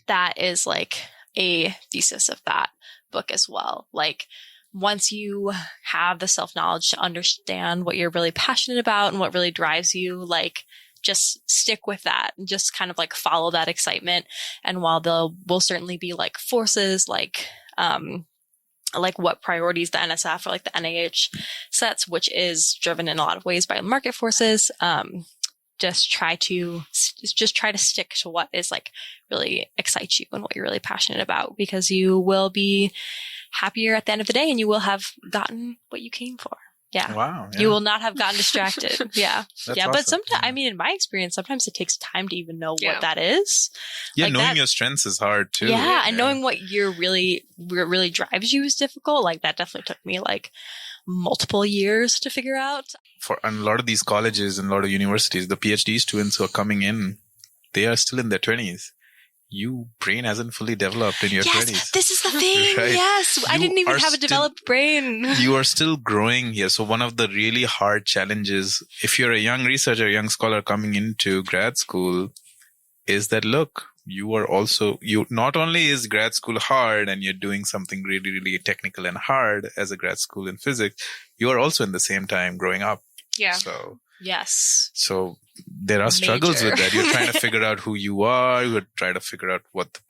that is like a thesis of that book as well. Like, once you have the self-knowledge to understand what you're really passionate about and what really drives you, like, just stick with that and just kind of like follow that excitement. And while there will certainly be like forces, like what priorities the NSF or like the NIH sets, which is driven in a lot of ways by market forces, just try to stick to what is like really excites you and what you're really passionate about, because you will be happier at the end of the day and you will have gotten what you came for. Yeah.
Wow. Yeah.
You will not have gotten distracted. Yeah.
That's
yeah.
awesome.
But sometimes, I mean, in my experience, sometimes it takes time to even know what that is.
Yeah.
Like
knowing your strengths is hard too.
Yeah. And knowing what really drives you is difficult. Like, that definitely took me like multiple years to figure out.
For a lot of these colleges and a lot of universities, the PhD students who are coming in, they are still in their 20s. Your brain hasn't fully developed in your 20s.
This is the thing.
Right?
Yes. I didn't even have a developed brain.
You are still growing here. So one of the really hard challenges, if you're a young researcher, young scholar coming into grad school, is that, look, you not only is grad school hard and you're doing something really, really technical and hard as a grad school in physics, you are also in the same time growing up.
Yeah.
So
yes.
So there are struggles with that. You're trying to figure out who you are. You're trying to figure out what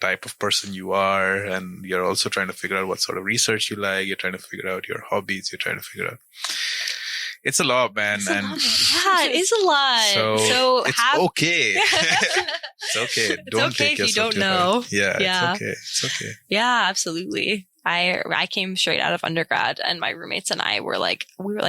type of person you are. And you're also trying to figure out what sort of research you like. You're trying to figure out your hobbies. You're trying to figure out. It's a lot, man.
Yeah, it is a lot.
So it's okay. It's okay. Don't take yourself
if you don't
too
know.
hard. Yeah, it's okay.
Yeah, absolutely. I came straight out of undergrad, and my roommates and I were like,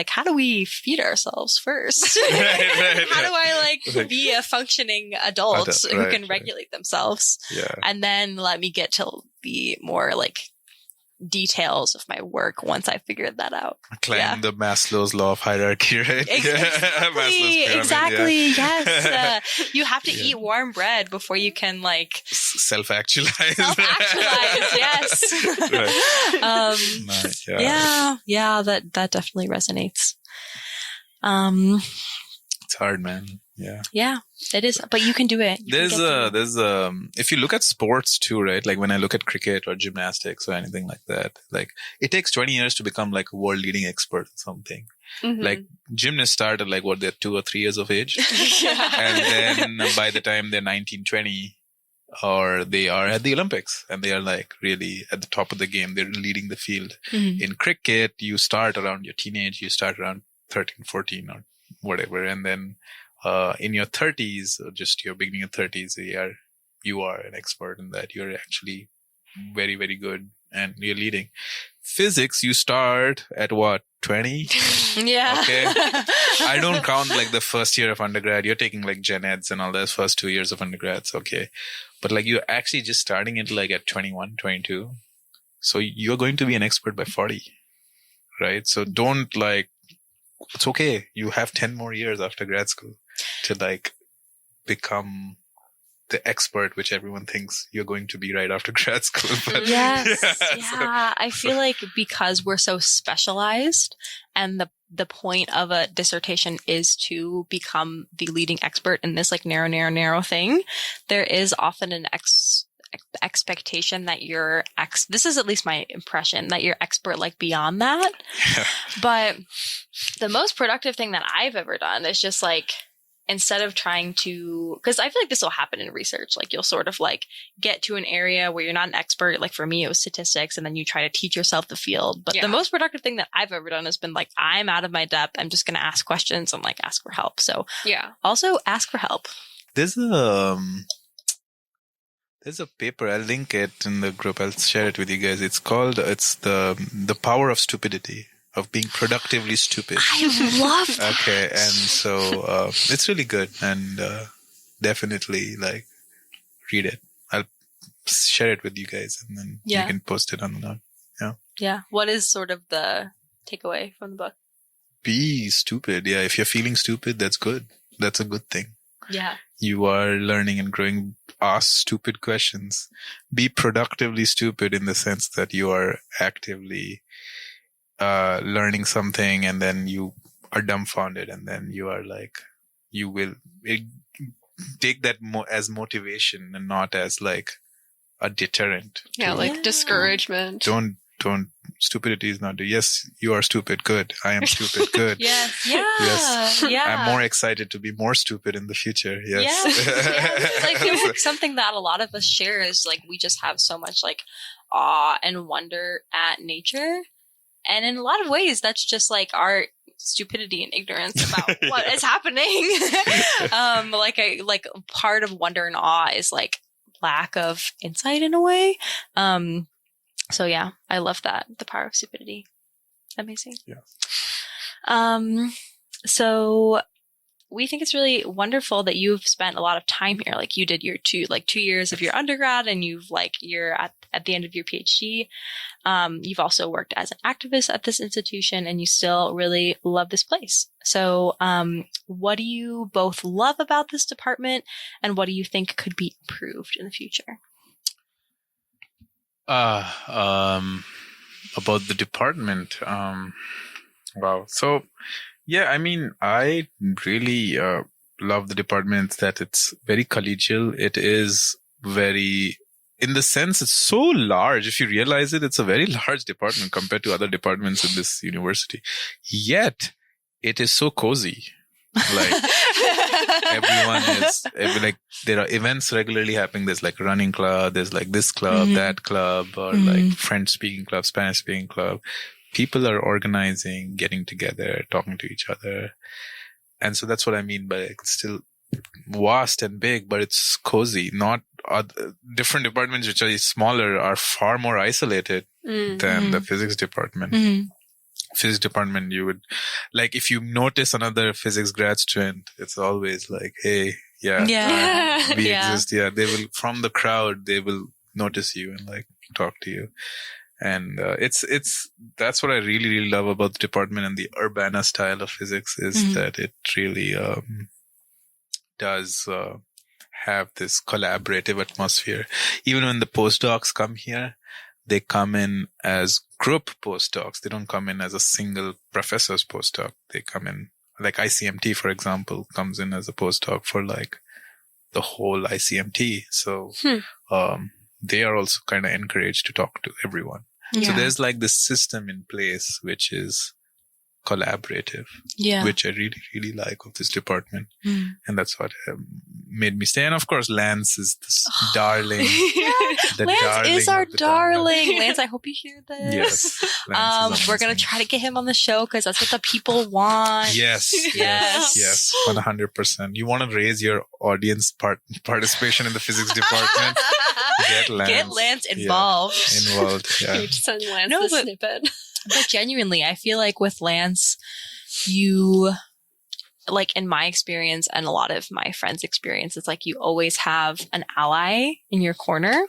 how do we feed ourselves first?
Right.
How do I like be a functioning adult who can regulate themselves?
Yeah.
And then let me get to the more like details of my work once I figured that out.
Climb the Maslow's law of hierarchy, right?
Exactly. Yes. You have to eat warm bread before you can like
self-actualize.
Yes.
Right. Nice,
yeah. That definitely resonates.
It's hard, man.
Yeah, it is, but you can do it.
There's if you look at sports too, right? Like when I look at cricket or gymnastics or anything like that, like it takes 20 years to become like a world leading expert in something. Mm-hmm. Like gymnasts start at like they're 2 or 3 years of age. And then by the time they're 19, 20, or they are at the Olympics and they are like really at the top of the game, they're leading the field. Mm-hmm. In cricket, you start around your teenage, you start around 13, 14 or whatever. And then in your 30s, or just your beginning of 30s, you are an expert in that. You're actually very, very good and you're leading. Physics, you start at what, 20?
Yeah.
Okay. I don't count like the first year of undergrad. You're taking like gen eds and all those first 2 years of undergrads. Okay. But like you're actually just starting it like at 21, 22. So you're going to be an expert by 40, right? So don't like, it's okay. You have 10 more years after grad school to like become the expert, which everyone thinks you're going to be right after grad school. But,
I feel like because we're so specialized and the point of a dissertation is to become the leading expert in this like narrow thing, there is often an expectation that you're this is at least my impression, that you're expert like beyond that. Yeah. But the most productive thing that I've ever done is just like, instead of trying to, because I feel like this will happen in research, like you'll sort of like get to an area where you're not an expert. Like for me, it was statistics, and then you try to teach yourself the field. But the most productive thing that I've ever done has been like, I'm out of my depth. I'm just going to ask questions and like ask for help. So also ask for help.
There's a paper, I'll link it in the group. I'll share it with you guys. It's the power of stupidity. of being productively stupid.
I love that.
Okay, and so it's really good, and definitely like read it. I'll share it with you guys, and then you can post it on the note.
Yeah. What is sort of the takeaway from the book?
Be stupid. Yeah, if you're feeling stupid, that's good. That's a good thing.
Yeah.
You are learning and growing. Ask stupid questions. Be productively stupid in the sense that you are actively learning something, and then you are dumbfounded, and then you are like, you will take that as motivation and not as like a deterrent.
Yeah, like discouragement.
Don't. Stupidity is not. Yes, you are stupid. Good. I am stupid. Good.
Yes. Yeah.
Yes.
Yeah.
I'm more excited to be more stupid in the future. Yes.
Yes. I feel like something that a lot of us share is like we just have so much like awe and wonder at nature. And in a lot of ways, that's just like our stupidity and ignorance about what is happening. Like part of wonder and awe is like lack of insight in a way. So yeah, I love that. The power of stupidity. Amazing.
Yeah.
So we think it's really wonderful that you've spent a lot of time here. Like you did your 2 years of your undergrad, and you're at the end of your PhD. You've also worked as an activist at this institution, and you still really love this place. So, what do you both love about this department, and what do you think could be improved in the future?
About the department. Wow. So, yeah, I mean, I really love the department that it's very collegial. It is very, in the sense, it's so large. If you realize it, it's a very large department compared to other departments in this university. Yet, it is so cozy. Like, everyone is like, there are events regularly happening. There's like running club, there's like this club, that club, or like French speaking club, Spanish speaking club. People are organizing, getting together, talking to each other. And so that's what I mean by it's still vast and big, but it's cozy. Not different departments which are smaller are far more isolated than the physics department. Physics department, you would like, if you notice another physics grad student, it's always like, hey, we exist. Yeah, they will, from the crowd, they will notice you and like talk to you. And it's that's what I really, really love about the department and the Urbana style of physics is that it really does have this collaborative atmosphere. Even when the postdocs come here, they come in as group postdocs. They don't come in as a single professor's postdoc. They come in, like ICMT, for example, comes in as a postdoc for like the whole ICMT. So they are also kind of encouraged to talk to everyone. Yeah. So there's like this system in place which is collaborative, which I really, really like of this department. And that's what made me stay. And of course, Lance is this darling.
Lance is our darling. Lance, I hope you hear this.
Yes.
We're going to try to get him on the show because that's what the people want.
Yes. 100%. You want to raise your audience participation in the physics department? Get Lance
involved.
Yeah.
You just send Lance the snippet.
But genuinely, I feel like with Lance, you, like in my experience and a lot of my friends' experience, it's like you always have an ally in your corner.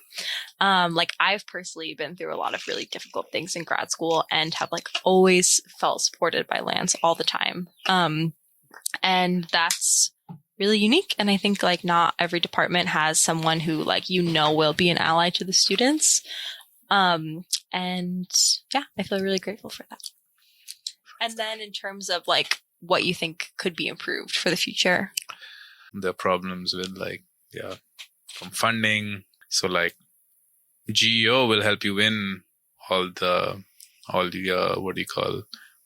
Like I've personally been through a lot of really difficult things in grad school and have like always felt supported by Lance all the time. And that's really unique. And I think like not every department has someone who like, will be an ally to the students. And yeah, I feel really grateful for that. And then in terms of like what you think could be improved for the future.
The problems with like, from funding. So like GEO will help you win all the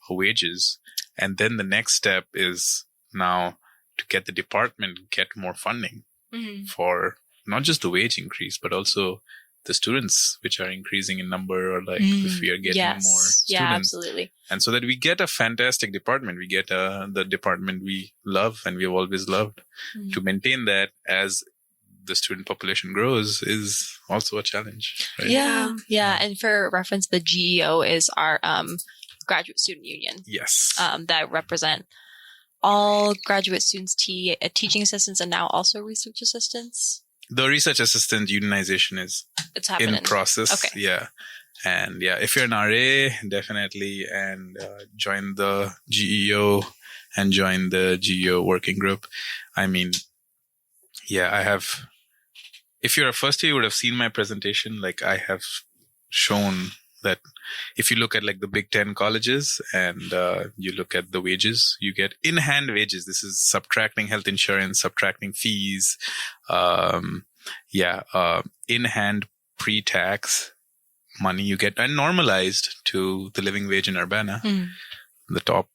wages. And then the next step is now to get the department, get more funding for not just the wage increase, but also the students which are increasing in number, or like if we are getting more students.
Yeah, absolutely.
And so that we get a fantastic department. We get the department we love and we've always loved. To maintain that as the student population grows is also a challenge. Right?
Yeah. And for reference, the GEO is our graduate student union.
Yes.
That represent all graduate students, teaching assistants, and now also research assistants.
The research assistant unionization is
It's happening.
in process.
Okay.
Yeah. And yeah, if you're an RA, definitely, and join the GEO and join the GEO working group. I mean, yeah, I have. If you're a first year, you would have seen my presentation. Like I have shown that if you look at like the Big 10 colleges and you look at the wages, you get in-hand wages. This is subtracting health insurance, subtracting fees. In-hand pre-tax money you get, and normalized to the living wage in Urbana. The top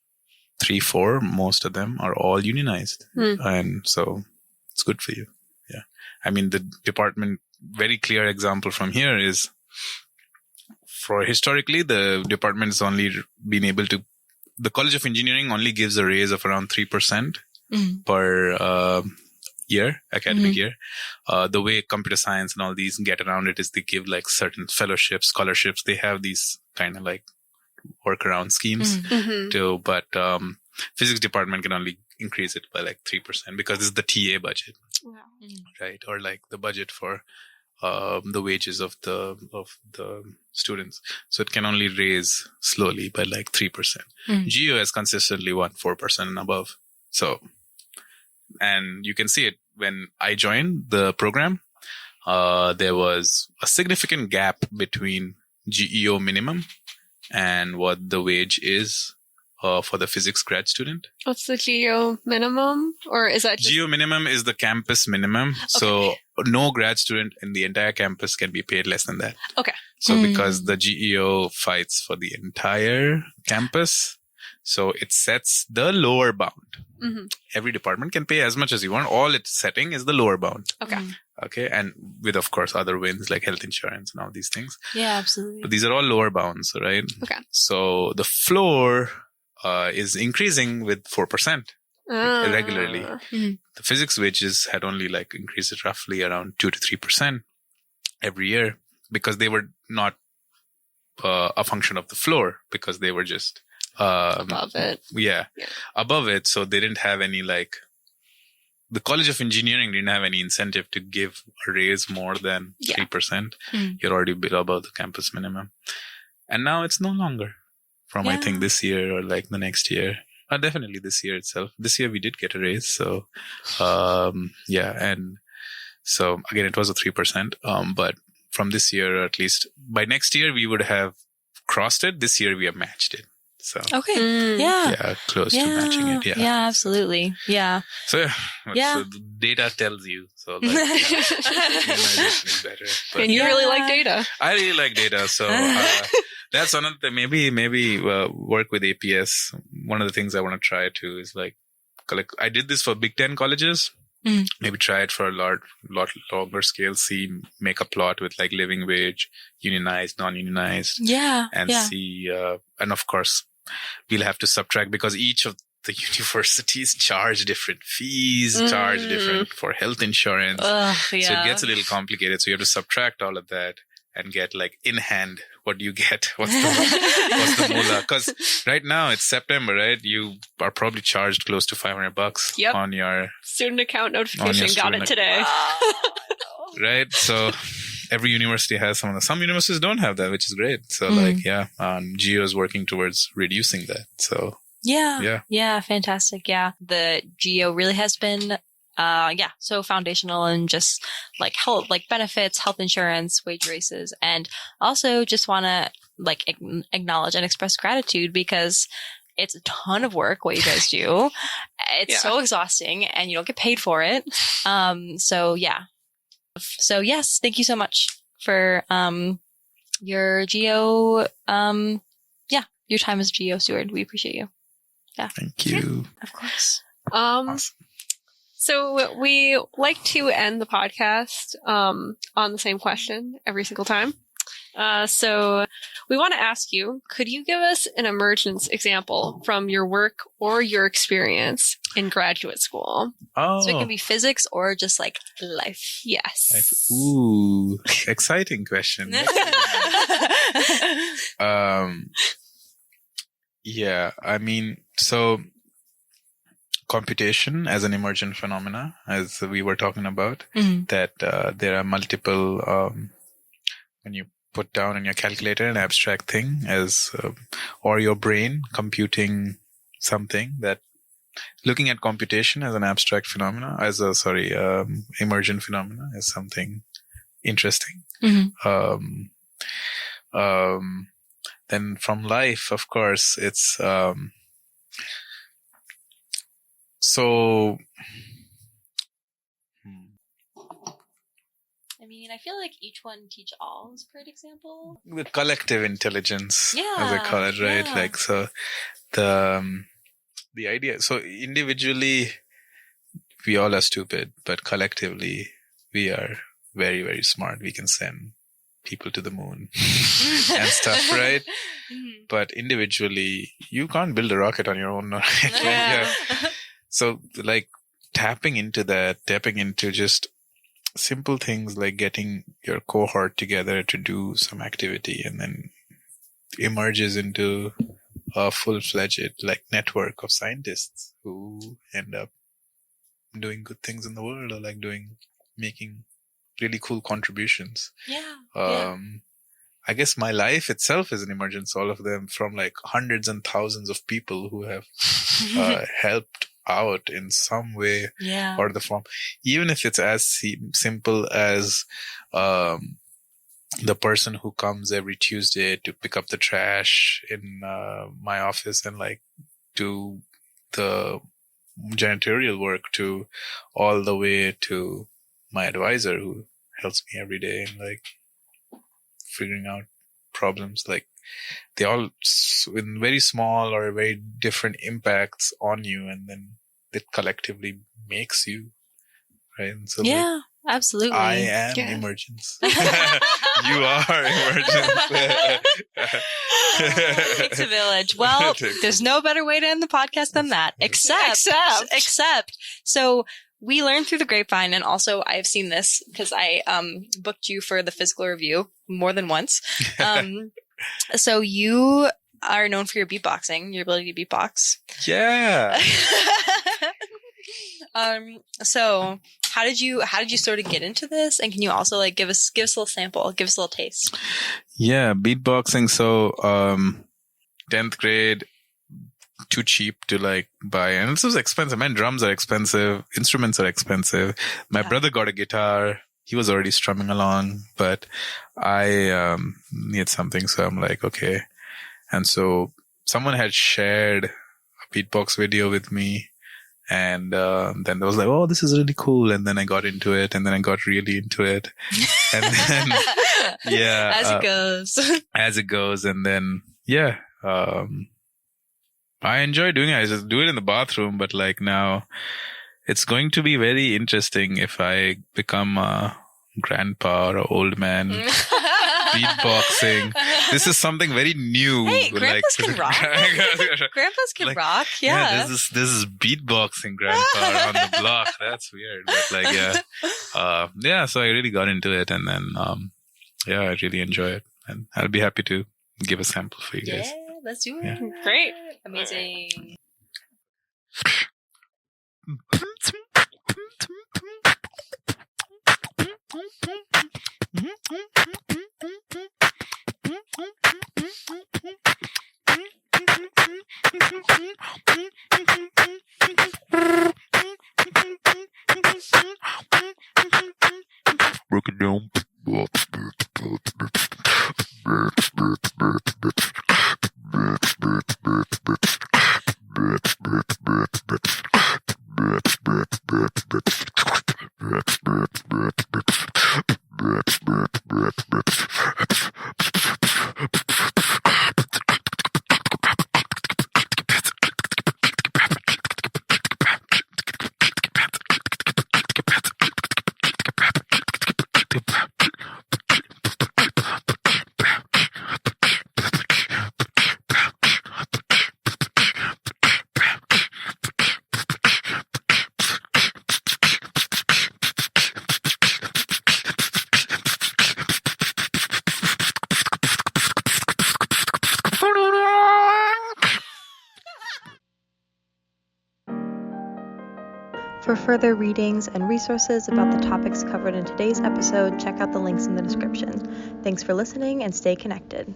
3-4, most of them are all unionized. And so it's good for you. Yeah. I mean, the department, very clear example from here is, for historically, the department has only been able to, the College of Engineering only gives a raise of around 3% per year, academic year. The way computer science and all these get around it is they give like certain fellowships, scholarships. They have these kind of like workaround schemes but physics department can only increase it by like 3% because this is the TA budget, right? Or like the budget for the wages of the students. So it can only raise slowly by like 3%. GEO has consistently won 4% and above. So, and you can see it when I joined the program, there was a significant gap between GEO minimum and what the wage is for the physics grad student.
What's the GEO minimum? Or is that just...
GEO minimum is the campus minimum. Okay. So no grad student in the entire campus can be paid less than that.
Okay.
So because the GEO fights for the entire campus, so it sets the lower bound. Every department can pay as much as you want. All it's setting is the lower bound. Okay. And with, of course, other wins like health insurance and all these things.
Yeah, absolutely.
But these are all lower bounds, right?
Okay.
So the floor is increasing with 4% regularly. The physics wages had only like increased roughly around 2 to 3% every year because they were not a function of the floor, because they were just
above it.
Yeah, above it. So they didn't have any like, the College of Engineering didn't have any incentive to give a raise more than 3%. You're already below above the campus minimum. And now it's no longer from, I think, this year or like the next year. Definitely this year itself. This year we did get a raise. So, and so again, it was a 3%. But from this year, at least by next year, we would have crossed it. This year we have matched it. So close to matching it.
Yeah, absolutely. Yeah.
So so the data tells you. So like, unionization is better. But,
and you really like data.
I really like data. So that's another thing. Maybe work with APS. One of the things I want to try to is like collect. I did this for Big 10 colleges. Maybe try it for a lot longer scale. Make a plot with like living wage, unionized, non-unionized. See, and of course, we'll have to subtract because each of the universities charge different fees, charge different for health insurance. So it gets a little complicated. So you have to subtract all of that and get like in hand. What do you get? What's the moolah? Because right now it's September, right? You are probably charged close to $500 on your
student account notification. Got it today.
Right? So every university has some of that. Some universities don't have that, which is great. So GEO is working towards reducing that. So
yeah, fantastic. Yeah, the GEO really has been so foundational and just like health, like benefits, health insurance, wage raises, and also just want to like acknowledge and express gratitude because it's a ton of work what you guys do. It's so exhausting and you don't get paid for it. So yes, thank you so much for your GEO your time as GEO steward. We appreciate you. Yeah.
Thank you.
Of course.
Awesome.
So we like to end the podcast on the same question every single time. So we want to ask you, could you give us an emergence example from your work or your experience in graduate school?
So it can be physics or just like life.
Yes.
Ooh, exciting question. Yeah, I mean, so computation as an emergent phenomena, as we were talking about, that there are multiple, when you put down in your calculator an abstract thing as, or your brain computing something, that looking at computation as an abstract phenomena, emergent phenomena is something interesting. Then from life, of course, it's, so,
I mean, I feel like each one teach all is a great example.
the collective intelligence,
Yeah,
as I call it, right?
yeah.
Like, so the idea, so individually, we all are stupid, but collectively, we are very, very smart. We can send people to the moon and stuff, right? But individually, you can't build a rocket on your own. Right?
Yeah.
So, like, tapping into just simple things like getting your cohort together to do some activity, and then emerges into a full-fledged like network of scientists who end up doing good things in the world, or like making really cool contributions.
Yeah.
I guess my life itself is an emergence, all of them, from like hundreds and thousands of people who have helped out in some way or the form, even if it's as simple as the person who comes every Tuesday to pick up the trash in my office and like do the janitorial work, to all the way to my advisor who helps me every day and like figuring out problems. Like, they all in very small or very different impacts on you, and then it collectively makes you, right? And so
Yeah, absolutely.
I am emergence. You are emergence.
It takes a village. Well, there's no better way to end the podcast than that. Except. So we learned through the grapevine, and also I've seen this because I booked you for the physical review more than once. So you are known for your beatboxing, your ability to beatbox.
Yeah.
So how did you sort of get into this? And can you also like give us a little sample, give us a little taste?
Yeah, beatboxing. So 10th grade, too cheap to like buy, and this was expensive. Man, drums are expensive, instruments are expensive. My brother got a guitar. He was already strumming along, but I need something, so I'm like, okay. And so someone had shared a beatbox video with me, and then there was like, oh, this is really cool. And then I got into it, and then I got really into it. And then, yeah. As it goes. And then, yeah. I enjoy doing it. I just do it in the bathroom, but like now it's going to be very interesting if I become a grandpa or an old man beatboxing. This is something very new.
Hey, grandpas can rock. Grandpas can rock. Yeah.
This is beatboxing grandpa on the block. That's weird. But like, yeah. So I really got into it, and then, I really enjoy it, and I'll be happy to give a sample for you guys.
Yeah, let's do it.
Yeah.
Great.
Amazing.
Break it down.
For further readings and resources about the topics covered in today's episode, check out the links in the description. Thanks for listening and stay connected.